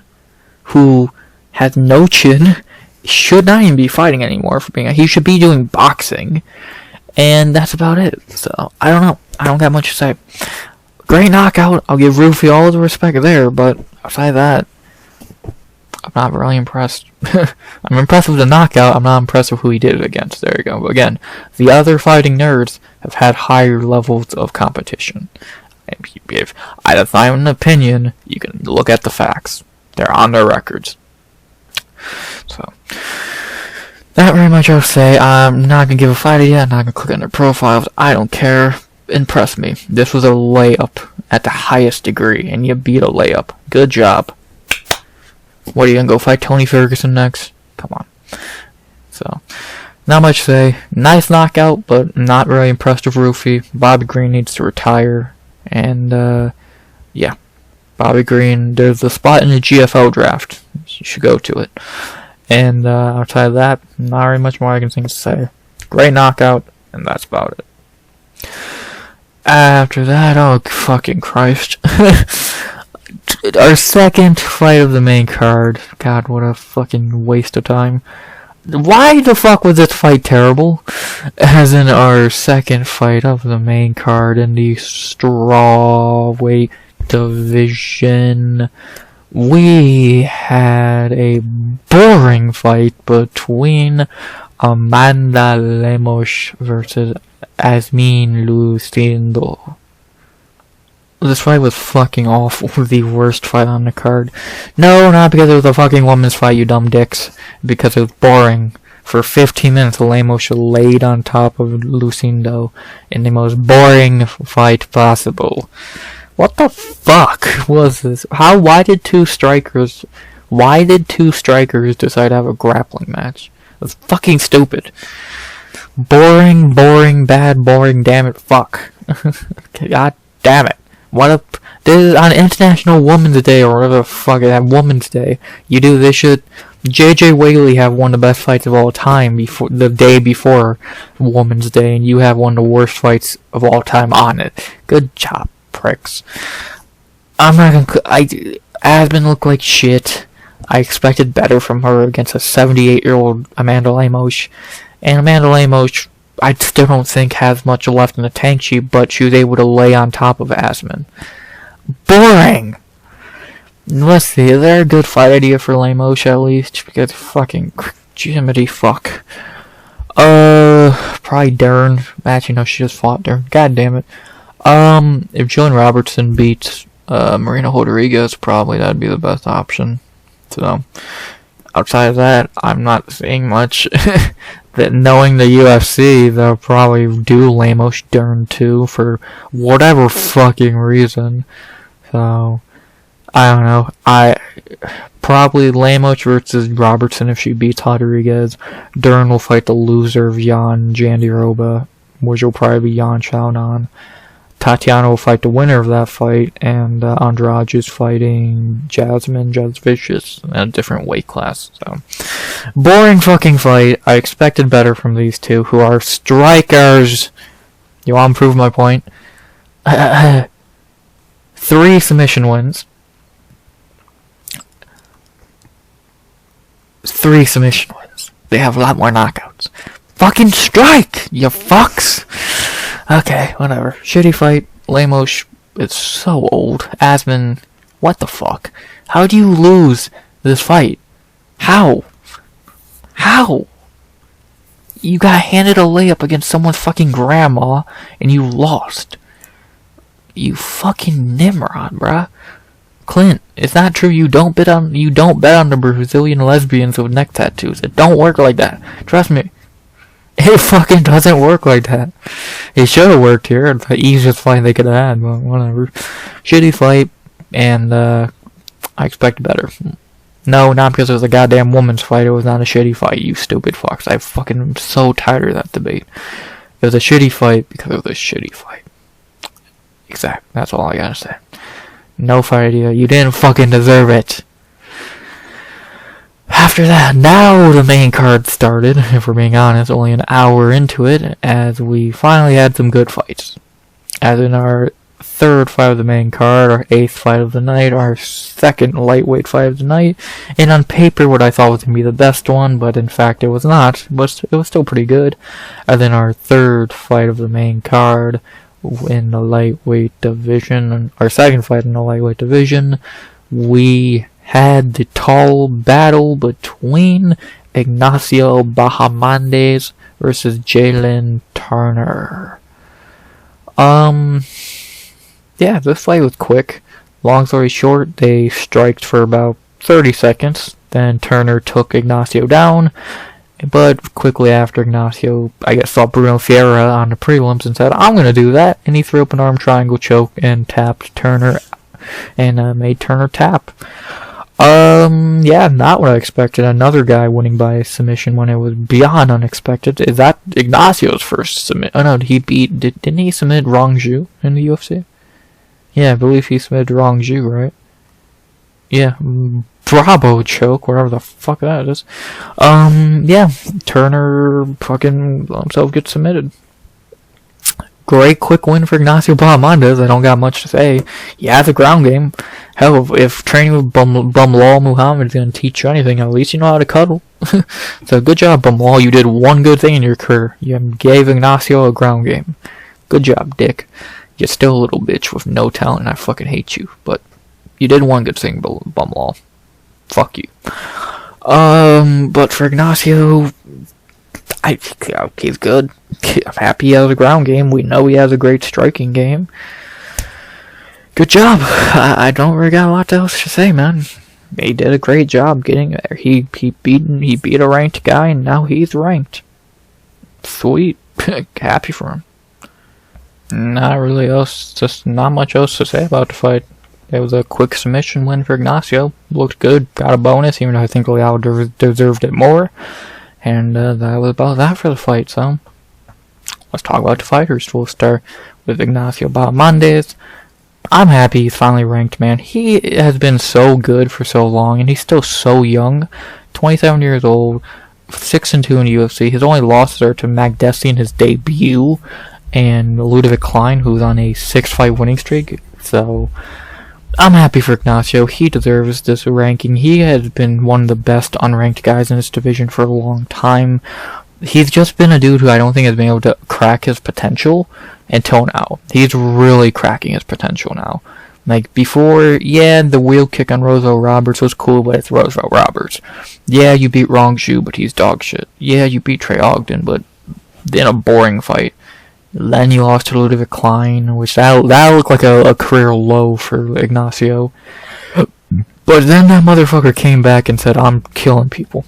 who has no chin, should not even be fighting anymore. He should be doing boxing, and that's about it. So, I don't know. I don't got much to say. Great knockout. I'll give Ruffy all the respect there, but outside that, I'm not really impressed. I'm impressed with the knockout. I'm not impressed with who he did it against. There you go. But again, the other fighting nerds have had higher levels of competition. If I define an opinion, you can look at the facts. They're on their records. So, not very much I'll say. I'm not going to give a fight yet. I'm not going to click on their profiles. I don't care. Impress me. This was a layup at the highest degree, and you beat a layup. Good job. What, are you going to go fight Tony Ferguson next? Come on. So, not much to say. Nice knockout, but not really impressed with Ruffy. Bobby Green needs to retire. And, yeah. Bobby Green, there's a spot in the GFL draft. You should go to it. And outside of that, not very much more I can think to say. Great knockout, and that's about it. After that, oh fucking Christ. Our second fight of the main card. God, what a fucking waste of time. Why the fuck was this fight terrible? As in our second fight of the main card in the strawweight division, we had a boring fight between Amanda Lemos versus Iasmin Lucindo. This fight was fucking awful. The worst fight on the card. No, not because it was a fucking women's fight, you dumb dicks. Because it was boring. For 15 minutes, Lemos laid on top of Lucindo in the most boring fight possible. What the fuck was this? Why did two strikers decide to have a grappling match? It was fucking stupid. Boring, bad, boring, damn it, fuck. God damn it. This is on International Women's Day, or whatever the fuck it had, Women's Day. They should, JJ Whaley have one of the best fights of all time the day before Women's Day, and you have one of the worst fights of all time on it. Good job, pricks. Iasmin looked like shit. I expected better from her against a 78-year-old Amanda Lemos. And Amanda Lemos, I still don't think has much left in the tank, but she was able to lay on top of Iasmin. Boring! Let's see, is there a good fight idea for Lemos at least? Because fucking Jiminy fuck. Probably Djorden. Actually, no, she just fought Djorden. God damn it. If Joan Robertson beats Marina Rodriguez, probably that'd be the best option. So, outside of that, I'm not seeing much. That knowing the UFC, they'll probably do Lemos Djorden too for whatever fucking reason. So, I don't know. I probably Lemos versus Robertson if she beats Rodriguez. Djorden will fight the loser of Jan Jandiroba, which will probably be Yan Xiaonan. Tatiana will fight the winner of that fight, and Andrade is fighting Jasmine Jasvicious in a different weight class. So, boring fucking fight. I expected better from these two, who are strikers. You want to prove my point? 3 submission wins. 3 submission wins. They have a lot more knockouts. Fucking strike, you fucks! Okay, whatever. Shitty fight. Lemos is so old. Iasmin, what the fuck? How do you lose this fight? How? How? You got handed a layup against someone's fucking grandma, and you lost. You fucking Nimrod, bruh. Clint, it's not true. You don't bet on the Brazilian lesbians with neck tattoos. It don't work like that. Trust me. It fucking doesn't work like that. It should have worked here. It's the easiest fight they could have had, but whatever. Shitty fight, and I expect better. No, not because it was a goddamn woman's fight. It was not a shitty fight, you stupid fucks. I fucking am so tired of that debate. It was a shitty fight because it was a shitty fight. Exactly. That's all I gotta say. No fight idea. You didn't fucking deserve it. After that, now the main card started, if we're being honest, only an hour into it, as we finally had some good fights. As in our 3rd fight of the main card, our 8th fight of the night, our 2nd lightweight fight of the night, and on paper what I thought was going to be the best one, but in fact it was not, but it was still pretty good. And then our 3rd fight of the main card in the lightweight division, our 2nd fight in the lightweight division, we had the tall battle between Ignacio Bahamondes versus Jalin Turner. Yeah, this fight was quick. Long story short, they striked for about 30 seconds. Then Turner took Ignacio down. But quickly after, Ignacio, I guess, saw Bruno Ferreira on the prelims and said, I'm going to do that. And he threw up an arm triangle choke and tapped Turner and made Turner tap. Yeah, not what I expected. Another guy winning by submission when it was beyond unexpected. Is that Ignacio's first submit? Oh no, didn't he submit Rongju in the UFC? Yeah, I believe he submitted Rongju, right? Yeah, Bravo choke, whatever the fuck that is. Yeah, Turner fucking let himself get submitted. Great quick win for Ignacio Bahamondes. I don't got much to say. Yeah, it's a ground game. Hell, if training with Bumlal Muhammad is going to teach you anything, at least you know how to cuddle. So good job, Bumlal. You did one good thing in your career. You gave Ignacio a ground game. Good job, dick. You're still a little bitch with no talent, and I fucking hate you. But you did one good thing, Bumlal. Fuck you. But for Ignacio, he's good. I'm happy he has a ground game. We know he has a great striking game. Good job. I don't really got a lot else to say, man. He did a great job getting there. He beat a ranked guy, and now he's ranked. Sweet. Happy for him. Not really else. Just not much else to say about the fight. It was a quick submission win for Ignacio. Looked good. Got a bonus, even though I think Leal deserved it more. And that was about that for the fight, so let's talk about the fighters. We'll start with Ignacio Bahamondes. I'm happy he's finally ranked, man. He has been so good for so long, and he's still so young. 27 years old, 6-2 in the UFC. His only losses are to Magdesi in his debut, and Ludovic Klein, who's on a 6-fight winning streak. So I'm happy for Ignacio. He deserves this ranking. He has been one of the best unranked guys in this division for a long time. He's just been a dude who I don't think has been able to crack his potential until now. He's really cracking his potential now. Like, before, yeah, the wheel kick on Roosevelt Roberts was cool, but it's Roosevelt Roberts. Yeah, you beat Rongju, but he's dog shit. Yeah, you beat Trey Ogden, but in a boring fight. Then you lost to Ludovic Klein, which that looked like a career low for Ignacio. But then that motherfucker came back and said, I'm killing people.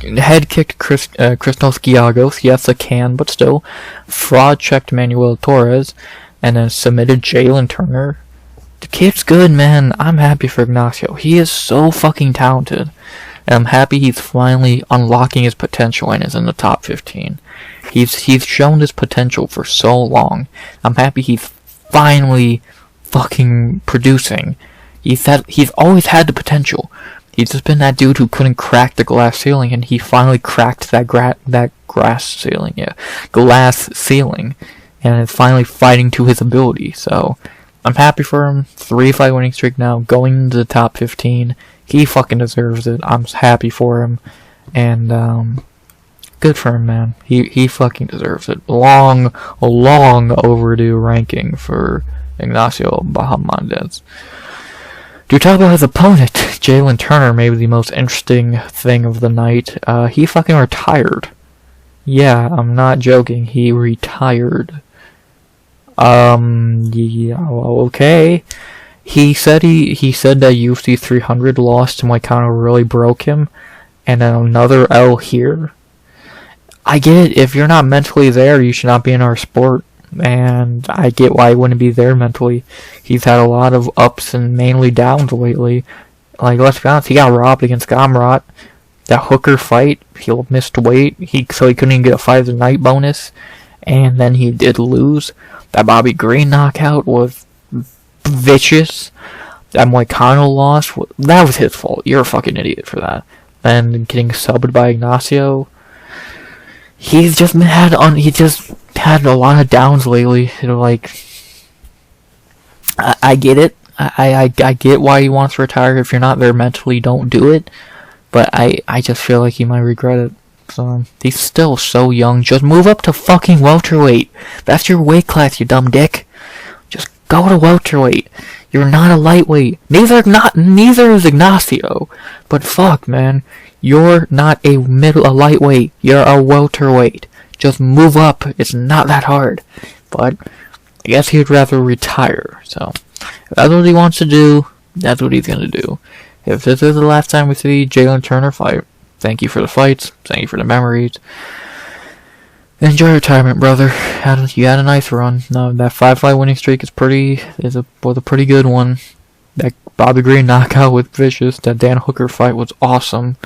Head kicked Christos Giagos, yes I can, but still. Fraud checked Manuel Torres, and then submitted Jalin Turner. The kid's good, man. I'm happy for Ignacio. He is so fucking talented. And I'm happy he's finally unlocking his potential and is in the top 15. He's shown his potential for so long. I'm happy he's finally fucking producing. He's always had the potential. He's just been that dude who couldn't crack the glass ceiling, and he finally cracked that glass ceiling, and is finally fighting to his ability. So I'm happy for him. 3-fight winning streak now, going into the top 15. He fucking deserves it. I'm happy for him, and good for him, man. He fucking deserves it. Long overdue ranking for Ignacio Bahamondes. To talk about his opponent, Jalin Turner, maybe the most interesting thing of the night. He fucking retired. Yeah, I'm not joking. He retired. Yeah, well, okay. He said that UFC 300 loss to Moicano really broke him, and then another L here. I get it. If you're not mentally there, you should not be in our sport. And I get why he wouldn't be there mentally. He's had a lot of ups and mainly downs lately. Like, let's be honest, he got robbed against Gamrot. That Hooker fight, he missed weight, so he couldn't even get a fight of the night bonus. And then he did lose. That Bobby Green knockout was vicious. That Moicano loss, that was his fault. You're a fucking idiot for that. And getting subbed by Ignacio. He just had a lot of downs lately. You know, like, I get it. I get why he wants to retire. If you're not there mentally, don't do it. But I just feel like he might regret it. So he's still so young. Just move up to fucking welterweight. That's your weight class, you dumb dick. Just go to welterweight. You're not a lightweight. Neither is Ignacio. But fuck, man. You're not a lightweight. You're a welterweight. Just move up. It's not that hard. But I guess he'd rather retire. So if that's what he wants to do, that's what he's gonna do. If this is the last time we see Jalin Turner fight, thank you for the fights. Thank you for the memories. Enjoy retirement, brother. You had a nice run. No, that 5-fight winning streak was a pretty good one. That Bobby Green knockout was vicious. That Dan Hooker fight was awesome.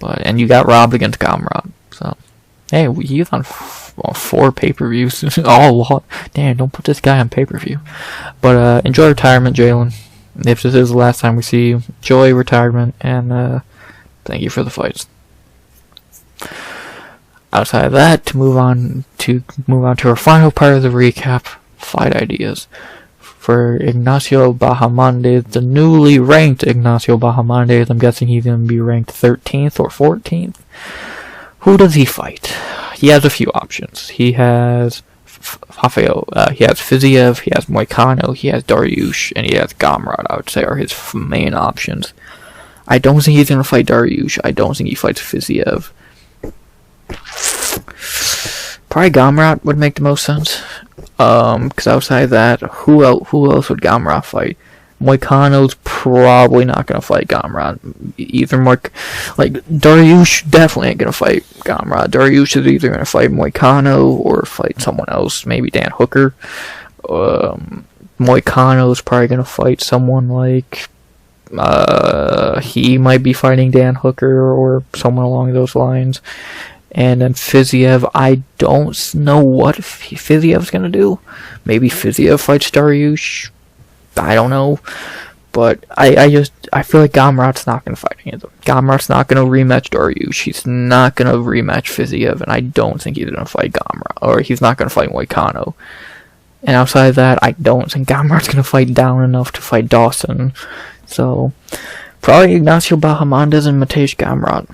And you got robbed against Gamrot. So, hey, he's on 4 pay-per-views. Damn, don't put this guy on pay-per-view. But enjoy retirement, Jalin. If this is the last time we see you, enjoy retirement, and thank you for the fights. Outside of that, to move on to our final part of the recap, fight ideas. For Ignacio Bahamondes, the newly ranked Ignacio Bahamondes, I'm guessing he's going to be ranked 13th or 14th. Who does he fight? He has a few options. He has Rafael, he has Fiziev, he has Moicano, he has Dariush, and he has Gamrot, I would say, are his main options. I don't think he's going to fight Dariush. I don't think he fights Fiziev. Probably Gamrot would make the most sense. Because outside that, who else would Gamrot fight? Moicano's probably not gonna fight Gamrot. Dariush definitely ain't gonna fight Gamrot. Dariush is either gonna fight Moicano or fight someone else, maybe Dan Hooker. Moicano's probably gonna fight someone like he might be fighting Dan Hooker or someone along those lines. And then Fiziev, I don't know what Fiziev's gonna do. Maybe Fiziev fights Dariush. I don't know. But I feel like Gamrot's not gonna fight any of them. Gamrot's not gonna rematch Dariush. He's not gonna rematch Fiziev, and I don't think he's gonna fight Gamrot, or he's not gonna fight Moicano. And outside of that, I don't think Gamrot's gonna fight down enough to fight Dawson. So probably Ignacio Bahamondes and Mateusz Gamrot.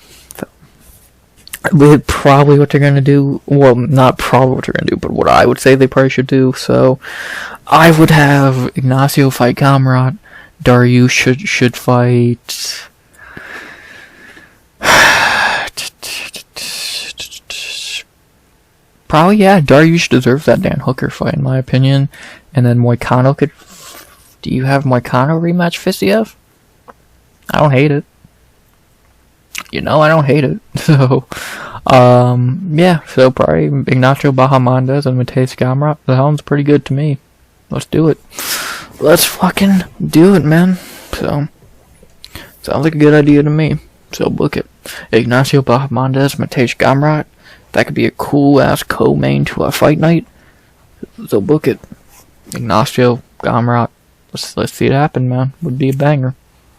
Probably what they're gonna do. Well, not probably what they're gonna do, but what I would say they probably should do. So, I would have Ignacio fight Gamrot. Dariush should fight. Probably, yeah. Dariush deserves that Dan Hooker fight, in my opinion. And then Moicano could. Do you have Moicano rematch Fiziev? I don't hate it. You know, I don't hate it. So, yeah, so probably Ignacio Bahamondes and Mateusz Gamrot. That sounds pretty good to me. Let's do it. let's fucking do it, man. So, sounds like a good idea to me. So book it. Ignacio, Bahamondes, Matej Gamrot. That could be a cool ass co-main to a fight night. So book it. Ignacio, Gamrot. Let's see it happen, man. Would be a banger.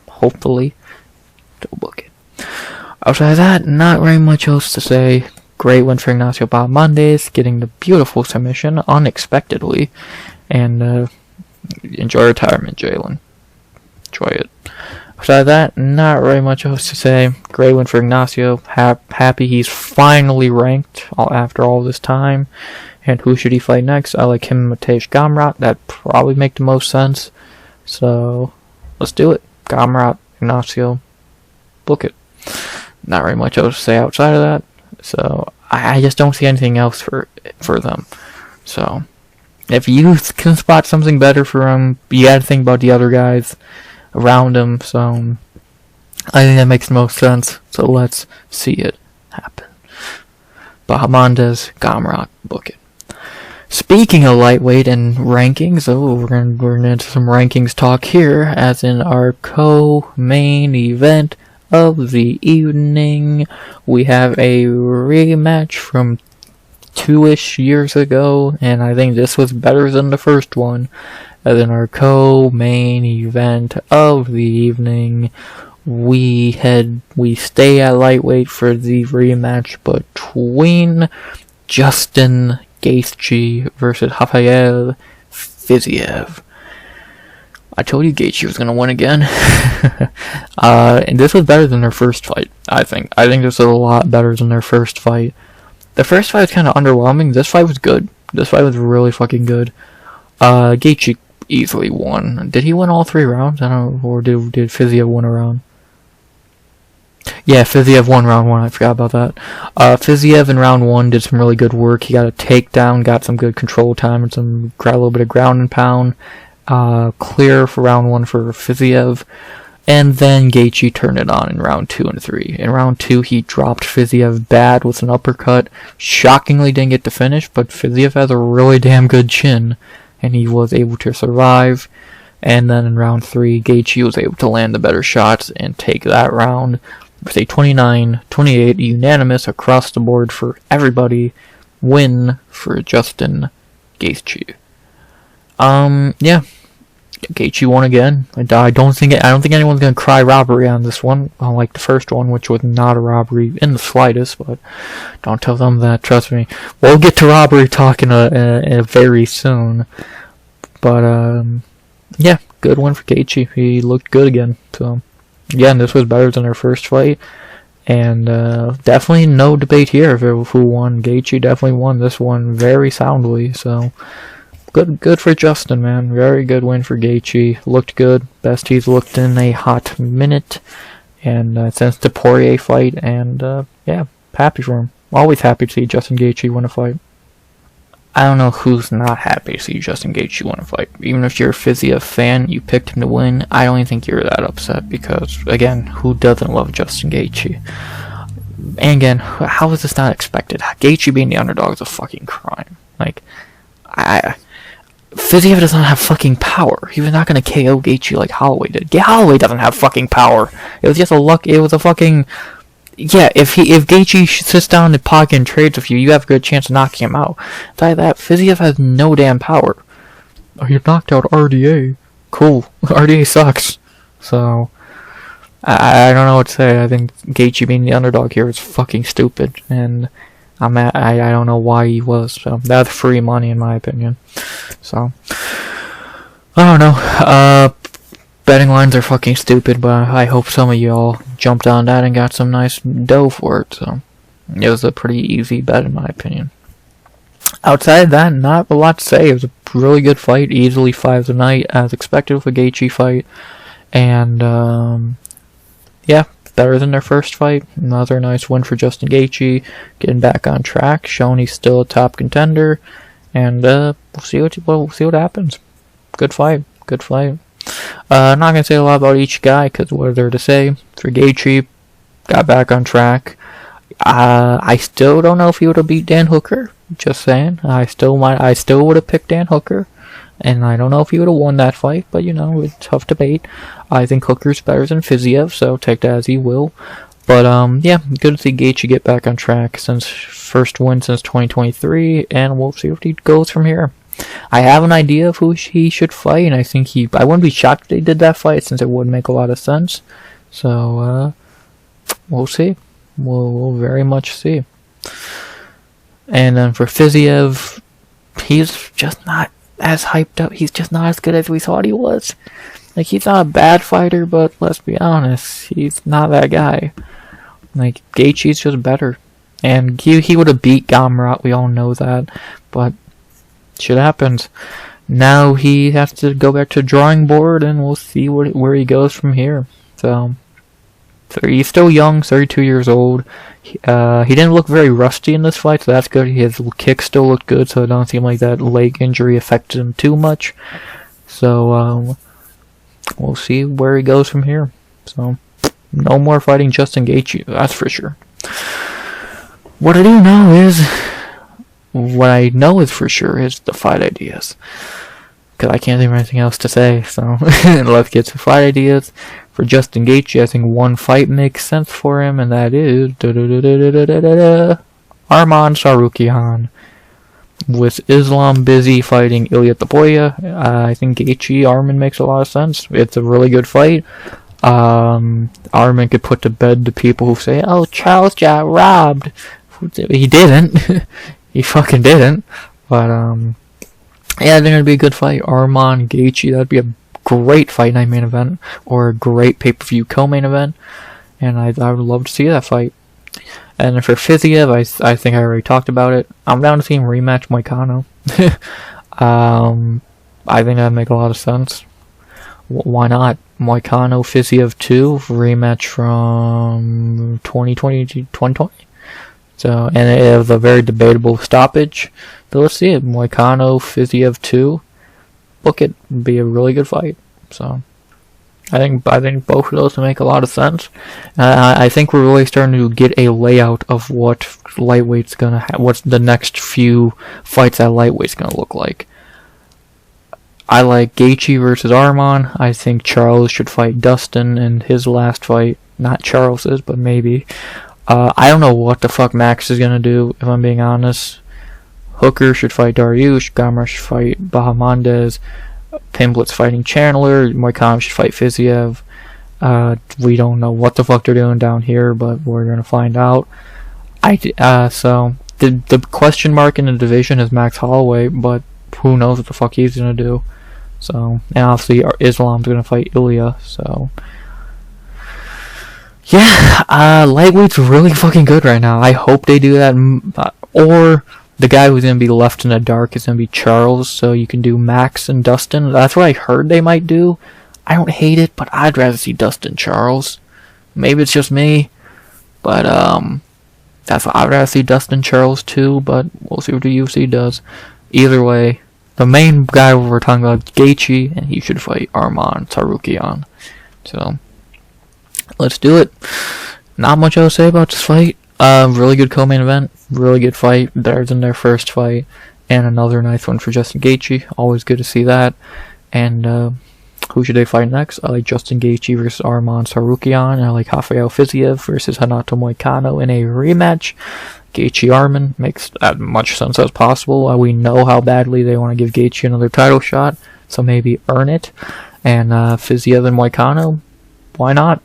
Hopefully. So book it. Outside of that, not very much else to say. Great win for Ignacio Bahamondes, getting the beautiful submission unexpectedly. And enjoy retirement, Jalin. Enjoy it. Outside of that, not really much else to say. Great win for Ignacio. Happy he's finally ranked after all this time. And who should he fight next? I like him and Matej Gamrot. That'd probably make the most sense. So, let's do it. Gamrot, Ignacio, book it. Not very much else to say outside of that. So, I just don't see anything else for them. So, if you can spot something better for him, you gotta think about the other guys around him. So, I think that makes the most sense. So, let's see it happen. Bahamondes, Gamrot, book it. Speaking of lightweight and rankings, we're gonna into some rankings talk here, as in our co-main event of the evening. We have a rematch from 2-ish years ago, and I think this was better than the first one. As in our co-main event of the evening, we stay at lightweight for the rematch between Justin Gaethje versus Rafael Fiziev. I told you Gaethje was gonna win again. And this was better than their first fight, I think. I think this was a lot better than their first fight. The first fight was kind of underwhelming. This fight was good. This fight was really fucking good. Gaethje easily won. Did he win all 3 rounds? I don't know, or did Fiziev win a round? Yeah, Fiziev won round 1, I forgot about that. Fiziev in round 1 did some really good work. He got a takedown, got some good control time, and got a little bit of ground and pound. Clear for round 1 for Fiziev. And then Gaethje turned it on in round 2 and 3. In round 2, he dropped Fiziev bad with an uppercut. Shockingly didn't get to finish, but Fiziev has a really damn good chin, and he was able to survive. And then in round 3, Gaethje was able to land the better shots and take that round with a 29-28 unanimous across the board for everybody win for Justin Gaethje. Yeah, Gaethje won again. I don't think anyone's gonna cry robbery on this one, unlike the first one, which was not a robbery in the slightest. But don't tell them that. Trust me, we'll get to robbery talk in a very soon. But yeah, good one for Gaethje. He looked good again. So again, this was better than their first fight, and definitely no debate here of who won. Gaethje definitely won this one very soundly. So. Good for Justin, man. Very good win for Gaethje. Looked good. Best he's looked in a hot minute. And since the Poirier fight. And yeah, happy for him. Always happy to see Justin Gaethje win a fight. I don't know who's not happy to see Justin Gaethje win a fight. Even if you're a Fiziev fan, you picked him to win. I don't even think you're that upset. Because, again, who doesn't love Justin Gaethje? And again, how is this not expected? Gaethje being the underdog is a fucking crime. Like, Fiziev does not have fucking power. He was not gonna KO Gaethje like Holloway did. Holloway doesn't have fucking power. It was just a luck. It was a fucking. Yeah, if Gaethje sits down in the pocket and trades with you, you have a good chance of knocking him out. Aside that, Fiziev has no damn power. Oh, you knocked out RDA. Cool. RDA sucks. So, I don't know what to say. I think Gaethje being the underdog here is fucking stupid, and I don't know why he was. So that's free money in my opinion. So I don't know. Betting lines are fucking stupid, but I hope some of y'all jumped on that and got some nice dough for it. So it was a pretty easy bet in my opinion. Outside of that, not a lot to say. It was a really good fight. Easily 5 of the night, as expected with a Gaethje fight. And yeah, better than their first fight. Another nice win for Justin Gaethje, getting back on track, showing he's still a top contender, and we'll see what happens. Good fight. I'm not gonna say a lot about each guy because what are there to say? For Gaethje, got back on track. I still don't know if he would have beat Dan Hooker. Just saying, I still would have picked Dan Hooker. and I don't know if he would have won that fight, but you know, it's tough debate. I think Hooker's better than Fiziev, so take that as he will. But yeah, good to see Gaethje get back on track since first win since 2023, and we'll see what he goes from here. I have an idea of who he should fight, and I think I wouldn't be shocked if they did that fight since it would make a lot of sense. So we'll see. We'll very much see. And then for Fiziev, he's just not as hyped up. He's just not as good as we thought he was. Like, he's not a bad fighter, but let's be honest, he's not that guy. Like, Gaethje's just better. And he would have beat Gamrot, we all know that. But shit happens. Now he has to go back to the drawing board, and we'll see where he goes from here. So he's still young, 32 years old. He didn't look very rusty in this fight, so that's good. His kick still looked good, so it don't seem like that leg injury affected him too much. So we'll see where he goes from here. So no more fighting Justin Gaethje, that's for sure. What I know is for sure is the fight ideas, because I can't think of anything else to say. So let's get to fight ideas. For Justin Gaethje, I think one fight makes sense for him, and that is Armen Tsarukyan. With Islam busy fighting Ilia Topuria, I think Gaethje Armen makes a lot of sense. It's a really good fight. Armen could put to bed the people who say, "Oh, Charles got robbed." He didn't. He fucking didn't. But yeah, I think it'd be a good fight. Armen Gaethje, that'd be a great fight night main event, or a great pay-per-view co-main event, and I would love to see that fight. And for Fiziev, I think I already talked about it. I'm down to see him rematch Moicano. I think that'd make a lot of sense. Why not? Moicano Fiziev 2 rematch from 2020 to 2020. So, and it has a very debatable stoppage. So let's see it. Moicano Fiziev 2. Book it. It'd be a really good fight. So I think both of those will make a lot of sense. I think we're really starting to get a layout of what lightweight's gonna what's the next few fights that lightweight's gonna look like. I like Gaethje versus Armen. I think Charles should fight Dustin in his last fight. Not Charles's, but maybe. I don't know what the fuck Max is gonna do, if I'm being honest. Hooker should fight Dariush, Gamrot should fight Bahamondes, Pimblett's fighting Chandler, Moicano should fight Fiziev. We don't know what the fuck they're doing down here, but we're gonna find out. So the question mark in the division is Max Holloway, but who knows what the fuck he's gonna do. So, and obviously Islam's gonna fight Ilia, so yeah, lightweight's really fucking good right now. I hope they do that, or the guy who's going to be left in the dark is going to be Charles, so you can do Max and Dustin. That's what I heard they might do. I don't hate it, but I'd rather see Dustin Charles. Maybe it's just me, but that's what I'd rather see Dustin Charles too, but we'll see what the UFC does. Either way, the main guy we're talking about is Gaethje, and he should fight Armen Tsarukyan. So let's do it. Not much else to say about this fight. Really good co-main event. Really good fight. Better than their first fight. And another nice one for Justin Gaethje. Always good to see that. And who should they fight next? I like Justin Gaethje versus Armen Tsarukyan. I like Rafael Fiziev versus Renato Moicano in a rematch. Gaethje Armen makes as much sense as possible. We know how badly they want to give Gaethje another title shot. So maybe earn it. And Fiziev and Moicano. Why not?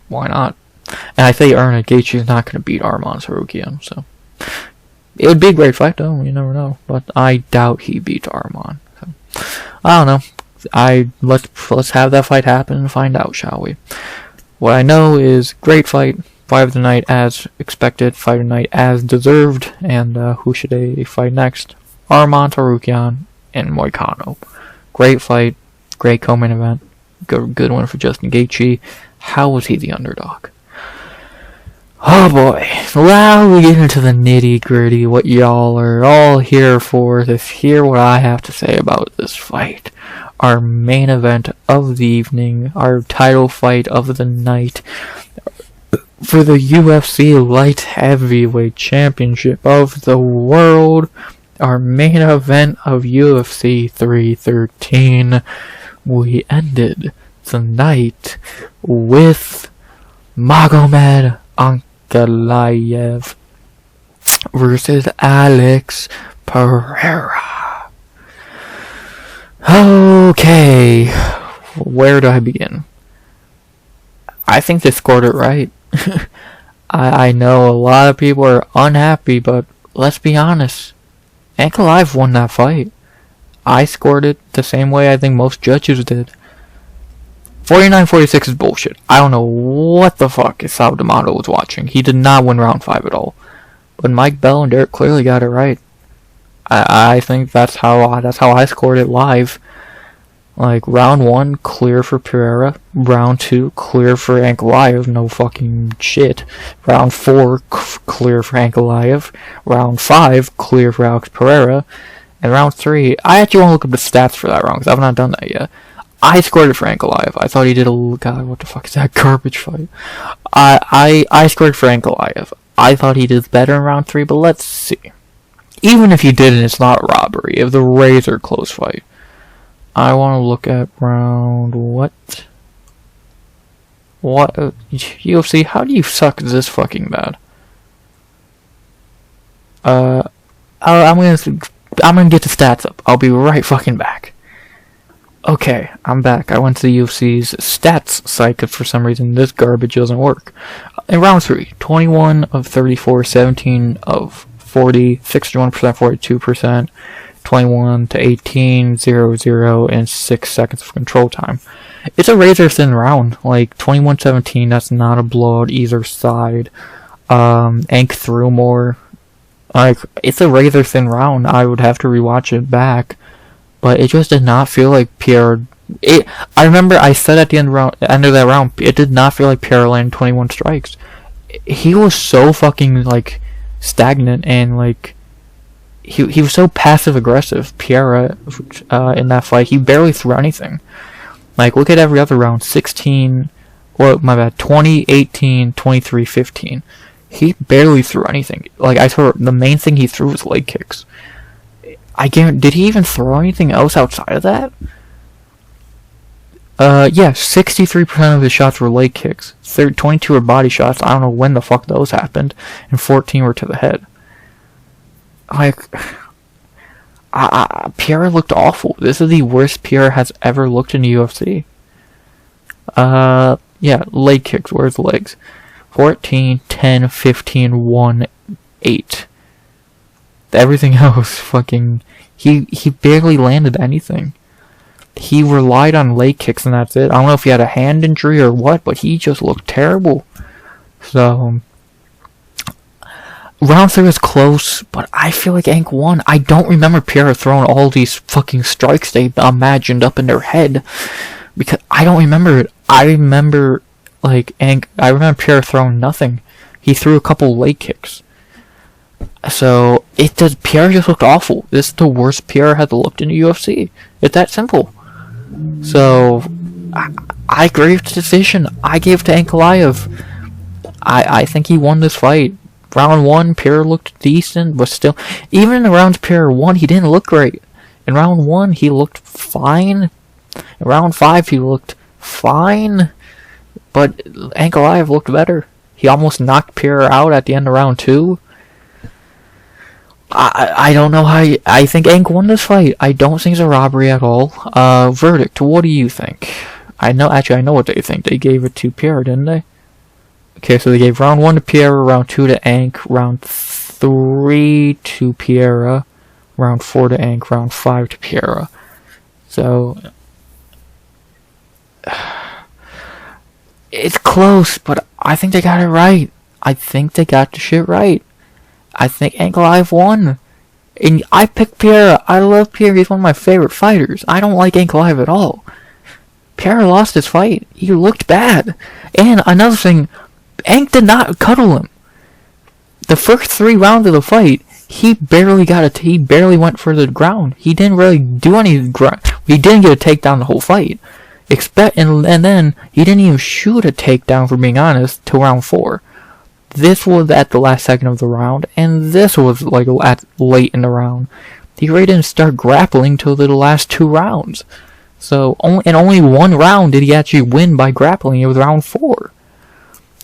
Why not? And I say earn it. Gaethje is not going to beat Armen Tsarukyan, so it would be a great fight, though. You never know, but I doubt he beats Armen. So, I don't know. Let's have that fight happen and find out, shall we? What I know is great fight of the night as expected, fight of the night as deserved, and who should they fight next? Armen Tsarukyan and Moicano. Great fight, great co-main event, good one for Justin Gaethje. How was he the underdog? Oh boy. Well, we get into the nitty gritty, what y'all are all here for, to hear what I have to say about this fight. Our main event of the evening, our title fight of the night, for the UFC Light Heavyweight Championship of the world. our main event of UFC 313, we ended the night with Magomed Ankalaev versus Alex Pereira. Okay, where do I begin? I think they scored it right. I know a lot of people are unhappy, but let's be honest. Ankalaev won that fight. I scored it the same way I think most judges did. 49-46 is bullshit. I don't know what the fuck Sal D'Amato was watching. He did not win round 5 at all. But Mike Bell and Derek clearly got it right. I think that's how I scored it live. Like, round 1, clear for Pereira. Round 2, clear for Ankalaev. No fucking shit. Round 4, clear for Ankalaev. Round 5, clear for Alex Pereira. And round 3, I actually want to look up the stats for that round, because I've not done that yet. I scored it for Ankalaev. I thought he did a... God, what the fuck is that garbage fight? I scored for Ankalaev. I thought he did better in round 3, but let's see. Even if he didn't, it's not robbery. It was a razor close fight. I want to look at round... What? What? UFC, how do you suck this fucking bad? I'm gonna get the stats up. I'll be right fucking back. Okay, I'm back. I went to the UFC's stats site because for some reason this garbage doesn't work. In round 3, 21 of 34, 17 of 40, 61%, 42%, 21 to 18, 0-0, and 6 seconds of control time. It's a razor thin round. Like 21-17, that's not a blowout either side. Ank threw more. Like, it's a razor thin round. I would have to rewatch it back. But it just did not feel like Pierre... I remember I said at the end of that round, it did not feel like Pierre landed 21 strikes. He was so fucking, like, stagnant and, like... He was so passive-aggressive, Pierre, in that fight. He barely threw anything. Like, look at every other round. 16... Well, my bad. 20, 18, 23, 15. He barely threw anything. Like, I thought the main thing he threw was leg kicks. Did he even throw anything else outside of that? Yeah, 63% of his shots were leg kicks. 22 were body shots. I don't know when the fuck those happened. And 14 were to the head. Like, Pierre looked awful. This is the worst Pierre has ever looked in the UFC. Yeah, leg kicks. Where's the legs? 14, 10, 15, 1, 8. Everything else, fucking... He barely landed anything. He relied on leg kicks and that's it. I don't know if he had a hand injury or what, but he just looked terrible. So... Round 3 was close, but I feel like Ank won. I don't remember Pierre throwing all these fucking strikes they imagined up in their head. Because I don't remember it. I remember, like, I remember Pierre throwing nothing. He threw a couple leg kicks. So, Pierre just looked awful. This is the worst Pierre has looked in the UFC. It's that simple. So, I gave the decision. I gave to Ankalaev. I think he won this fight. Round 1, Pierre looked decent, but still, even in the rounds Pierre won, he didn't look great. In round 1, he looked fine. In round 5, he looked fine. But Ankalaev looked better. He almost knocked Pierre out at the end of round 2. I don't know how I think Ank won this fight. I don't think it's a robbery at all. Verdict, what do you think? I know what they think. They gave it to Pierre, didn't they? Okay, so they gave round 1 to Pierre, round 2 to Ank, round 3 to Pierre, round 4 to Ank, round 5 to Pierre. So... It's close, but I think they got it right. I think they got the shit right. I think Ankalaev won. And I picked Pierre. I love Pierre. He's one of my favorite fighters. I don't like Ankalaev at all. Pierre lost his fight. He looked bad. And another thing, Ank did not cuddle him. The first 3 rounds of the fight, he barely went for the ground. He didn't really do any ground. He didn't get a takedown the whole fight. And then he didn't even shoot a takedown, for being honest, till round 4. this was at the last second of the round, and this was like at late in the round. He really didn't start grappling till the last 2 rounds. So, only 1 round did he actually win by grappling. It was round 4.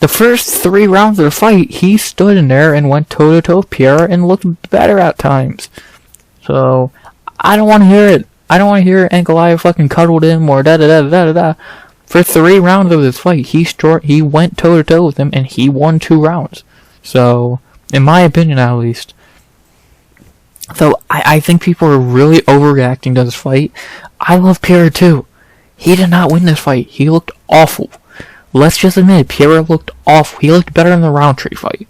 The first 3 rounds of the fight, he stood in there and went toe-to-toe with Pereira and looked better at times. So, I don't want to hear it. I don't want to hear Ankalaev fucking cuddled him or da-da-da-da-da-da. For 3 rounds of this fight, he went toe-to-toe with him and he won 2 rounds. So, in my opinion at least. So, I think people are really overreacting to this fight. I love Pereira too. He did not win this fight. He looked awful. Let's just admit, Pereira looked awful. He looked better in the Roundtree fight.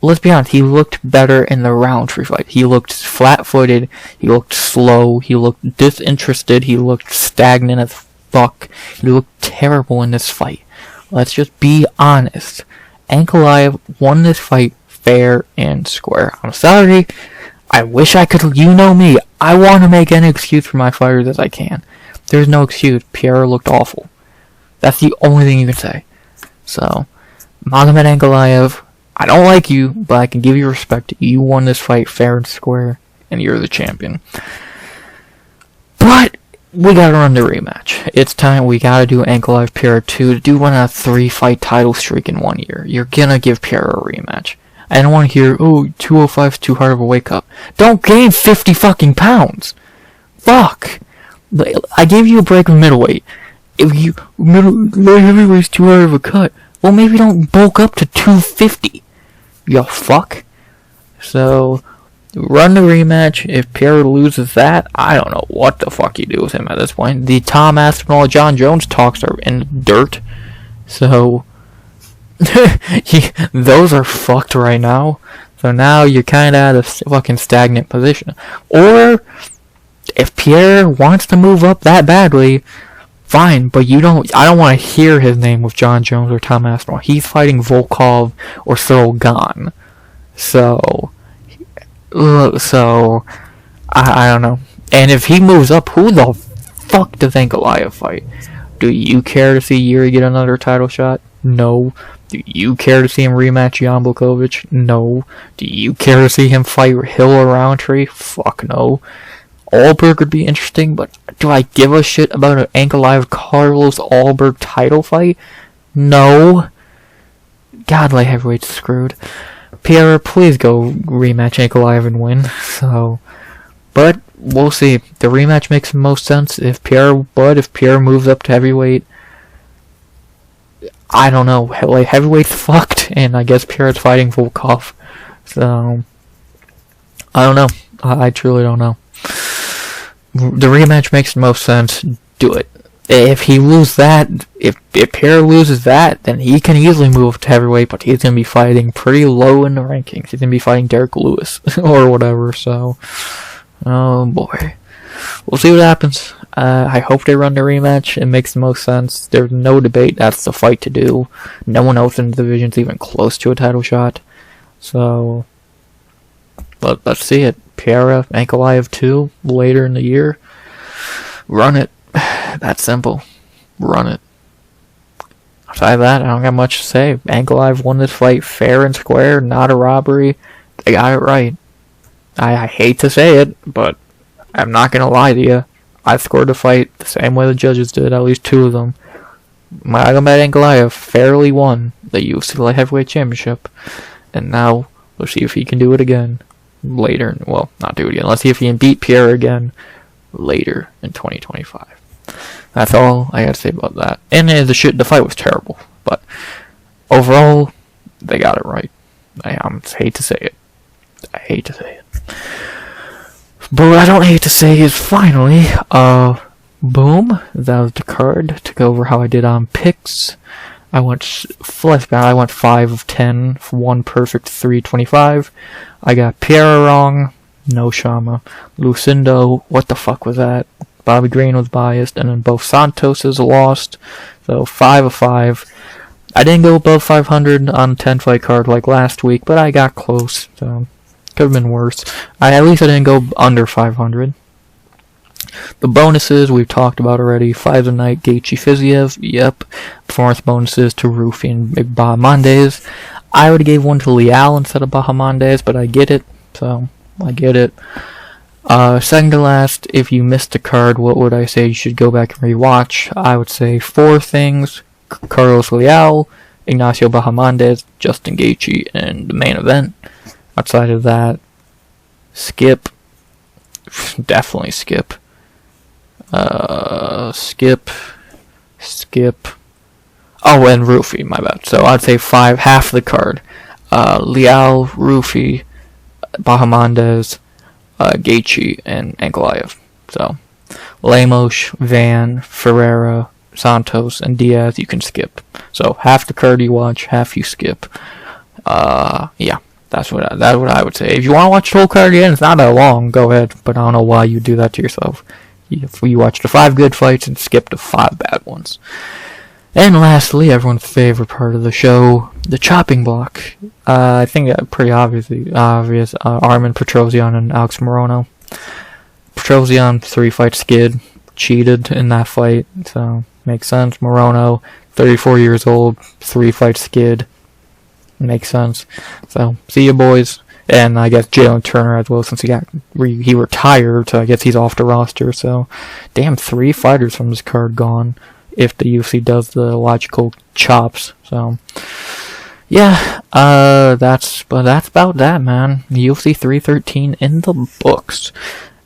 Let's be honest, he looked better in the Roundtree fight. He looked flat-footed, he looked slow, he looked disinterested, he looked stagnant as fuck. He looked terrible in this fight. Let's just be honest. Ankalaev won this fight fair and square. I'm sorry. I wish I could, you know me, I want to make any excuse for my fighters as I can. There's no excuse. Pereira looked awful. That's the only thing you can say. So, Magomed Ankalaev, I don't like you, but I can give you respect. You won this fight fair and square, and you're the champion. But, we gotta run the rematch. It's time, we gotta do Ankalaev Pereira 2 to do 1 out of 3 fight title streak in 1 year. You're gonna give Pereira a rematch. I don't want to hear, oh, 205 is too hard of a weight cut. Don't gain 50 fucking pounds! Fuck! I gave you a break of middleweight. If you light heavyweight's too hard of a cut, well, maybe don't bulk up to 250. You fuck. So, run the rematch. If Pereira loses that, I don't know what the fuck you do with him at this point. The Tom Aspinall, John Jones talks are in the dirt. So, those are fucked right now. So now you're kind of at a fucking stagnant position. Or, if Pereira wants to move up that badly, fine, but I don't want to hear his name with John Jones or Tom Aspinall. He's fighting Volkov or Cyril Gane. So, I don't know. And if he moves up, who the fuck does Ankalaev fight? Do you care to see Yuri get another title shot? No. Do you care to see him rematch Jan Blachowicz? No. Do you care to see him fight Hill or Roundtree? Fuck no. Allberg would be interesting, but do I give a shit about an Ankalaev Carlos Allberg title fight? No. God, light heavyweight's screwed. Pereira, please go rematch Ankalaev and win. So, but we'll see. The rematch makes the most sense if Pereira moves up to heavyweight. I don't know. Like, heavyweight's fucked, and I guess Pereira's fighting Volkov. So, I don't know. I truly don't know. The rematch makes the most sense. Do it. If he loses that, if Pereira loses that, then he can easily move to heavyweight, but he's going to be fighting pretty low in the rankings. He's going to be fighting Derek Lewis, or whatever, so, oh boy. We'll see what happens. I hope they run the rematch. It makes the most sense. There's no debate. That's the fight to do. No one else in the division's even close to a title shot. So, let's see it. Pereira, Ankalaev 2, later in the year. Run it. That's simple. Run it. Aside that, I don't got much to say. Ankalaev won this fight fair and square, not a robbery. They got it right. I hate to say it, but I'm not gonna lie to you. I scored the fight the same way the judges did, at least 2 of them. Magomed Ankalaev fairly won the UFC Light Heavyweight Championship, and now we'll see if he can do it again later. Well, not do it again. Let's see if he can beat Pereira again later in 2025. That's all I gotta say about that. And the fight was terrible, but overall, they got it right. I hate to say it. I hate to say it. But what I don't hate to say is finally, boom, that was the card. To go over how I did on picks. I went 5 of 10, 1 perfect, 325. I got Pereira wrong, no Shama. Lucindo, what the fuck was that? Bobby Green was biased, and then both Santoses lost. So 5 of 5. I didn't go above 500 on a 10 fight card like last week, but I got close, so could have been worse. At least I didn't go under 500. The bonuses we've talked about already. 5 a night, Gaethje Fiziev. Yep. Performance bonuses to Ruffy and Bahamondes. I would have gave one to Leal instead of Bahamondes, but I get it. So, I get it. Second to last, if you missed the card, what would I say you should go back and rewatch? I would say 4 things. Carlos Leal, Ignacio Bahamondes, Justin Gaethje, and the main event. Outside of that, skip. Definitely skip. Skip. Oh, and Ruffy, my bad. So I'd say 5, half the card. Leal, Ruffy, Bahamondes, Gaethje, and Ankalaev. So, Lemos, Van, Ferreira, Santos, and Diaz, you can skip. So, half the card you watch, half you skip. Yeah, that's what I would say. If you want to watch the whole card again, it's not that long, go ahead. But I don't know why you do that to yourself. If you watch the 5 good fights and skip the 5 bad ones. And lastly, everyone's favorite part of the show, the chopping block. I think pretty obvious. Armen, Petrosyan, and Alex Morono. Petrosyan, 3-fight skid, cheated in that fight, so makes sense. Morono, 34 years old, 3-fight skid, makes sense. So see you boys, and I guess Jalin Turner as well, since he retired, so I guess he's off the roster. So damn, 3 fighters from this card gone. If the UFC does the logical chops. So yeah, that's about that, man. UFC 313 in the books.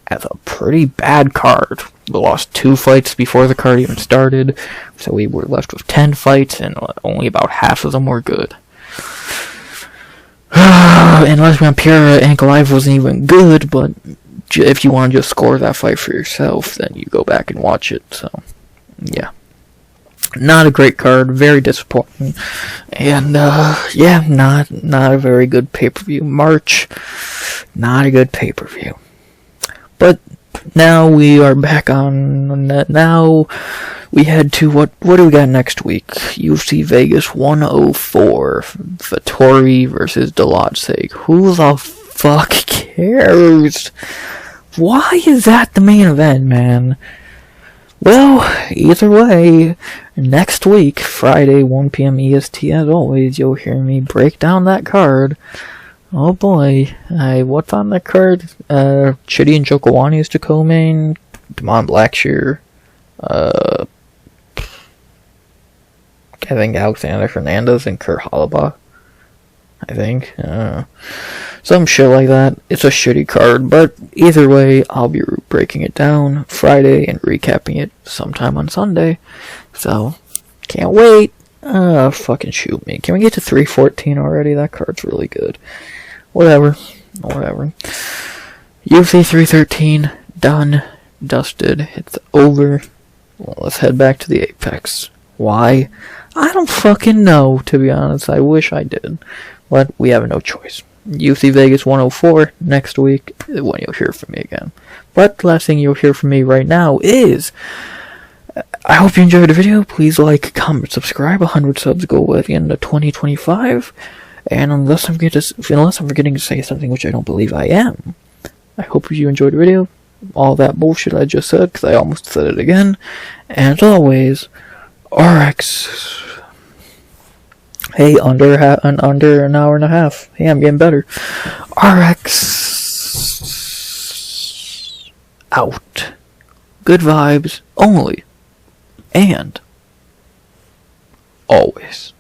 As a pretty bad card. We lost 2 fights before the card even started, so we were left with 10 fights, and only about half of them were good. And let's be honest, Pereira Ankalaev wasn't even good, but if you want to just score that fight for yourself, then you go back and watch it. So yeah. Not a great card, very disappointing, and yeah, not a very good pay-per-view. March, not a good pay-per-view. But now we are back on. Now we head to what do we got next week? UFC Vegas 104, Vettori versus Djorden. Who the fuck cares? Why is that the main event, man? Well, either way, next week, Friday, 1 p.m. EST, as always, you'll hear me break down that card. Oh boy, what's on that card? Chitty and Jokawani is to co-main, Damon Blackshear, I think Alexander Fernandez and Kurt Halabaugh. I think. Some shit like that. It's a shitty card, but either way, I'll be breaking it down Friday and recapping it sometime on Sunday. So, can't wait. Fucking shoot me. Can we get to 314 already? That card's really good. Whatever. UFC 313, done, dusted, it's over. Well, let's head back to the Apex. Why? I don't fucking know, to be honest. I wish I did. But we have no choice. UFC Vegas 104 next week when you'll hear from me again. But the last thing you'll hear from me right now is, I hope you enjoyed the video. Please like, comment, subscribe. 100 subs go at the end of 2025. And unless I'm forgetting to say something, which I don't believe I am, I hope you enjoyed the video. All that bullshit I just said, because I almost said it again. And as always, RX. Hey, under an hour and a half. Hey, I'm getting better. RX out. Good vibes only. And always.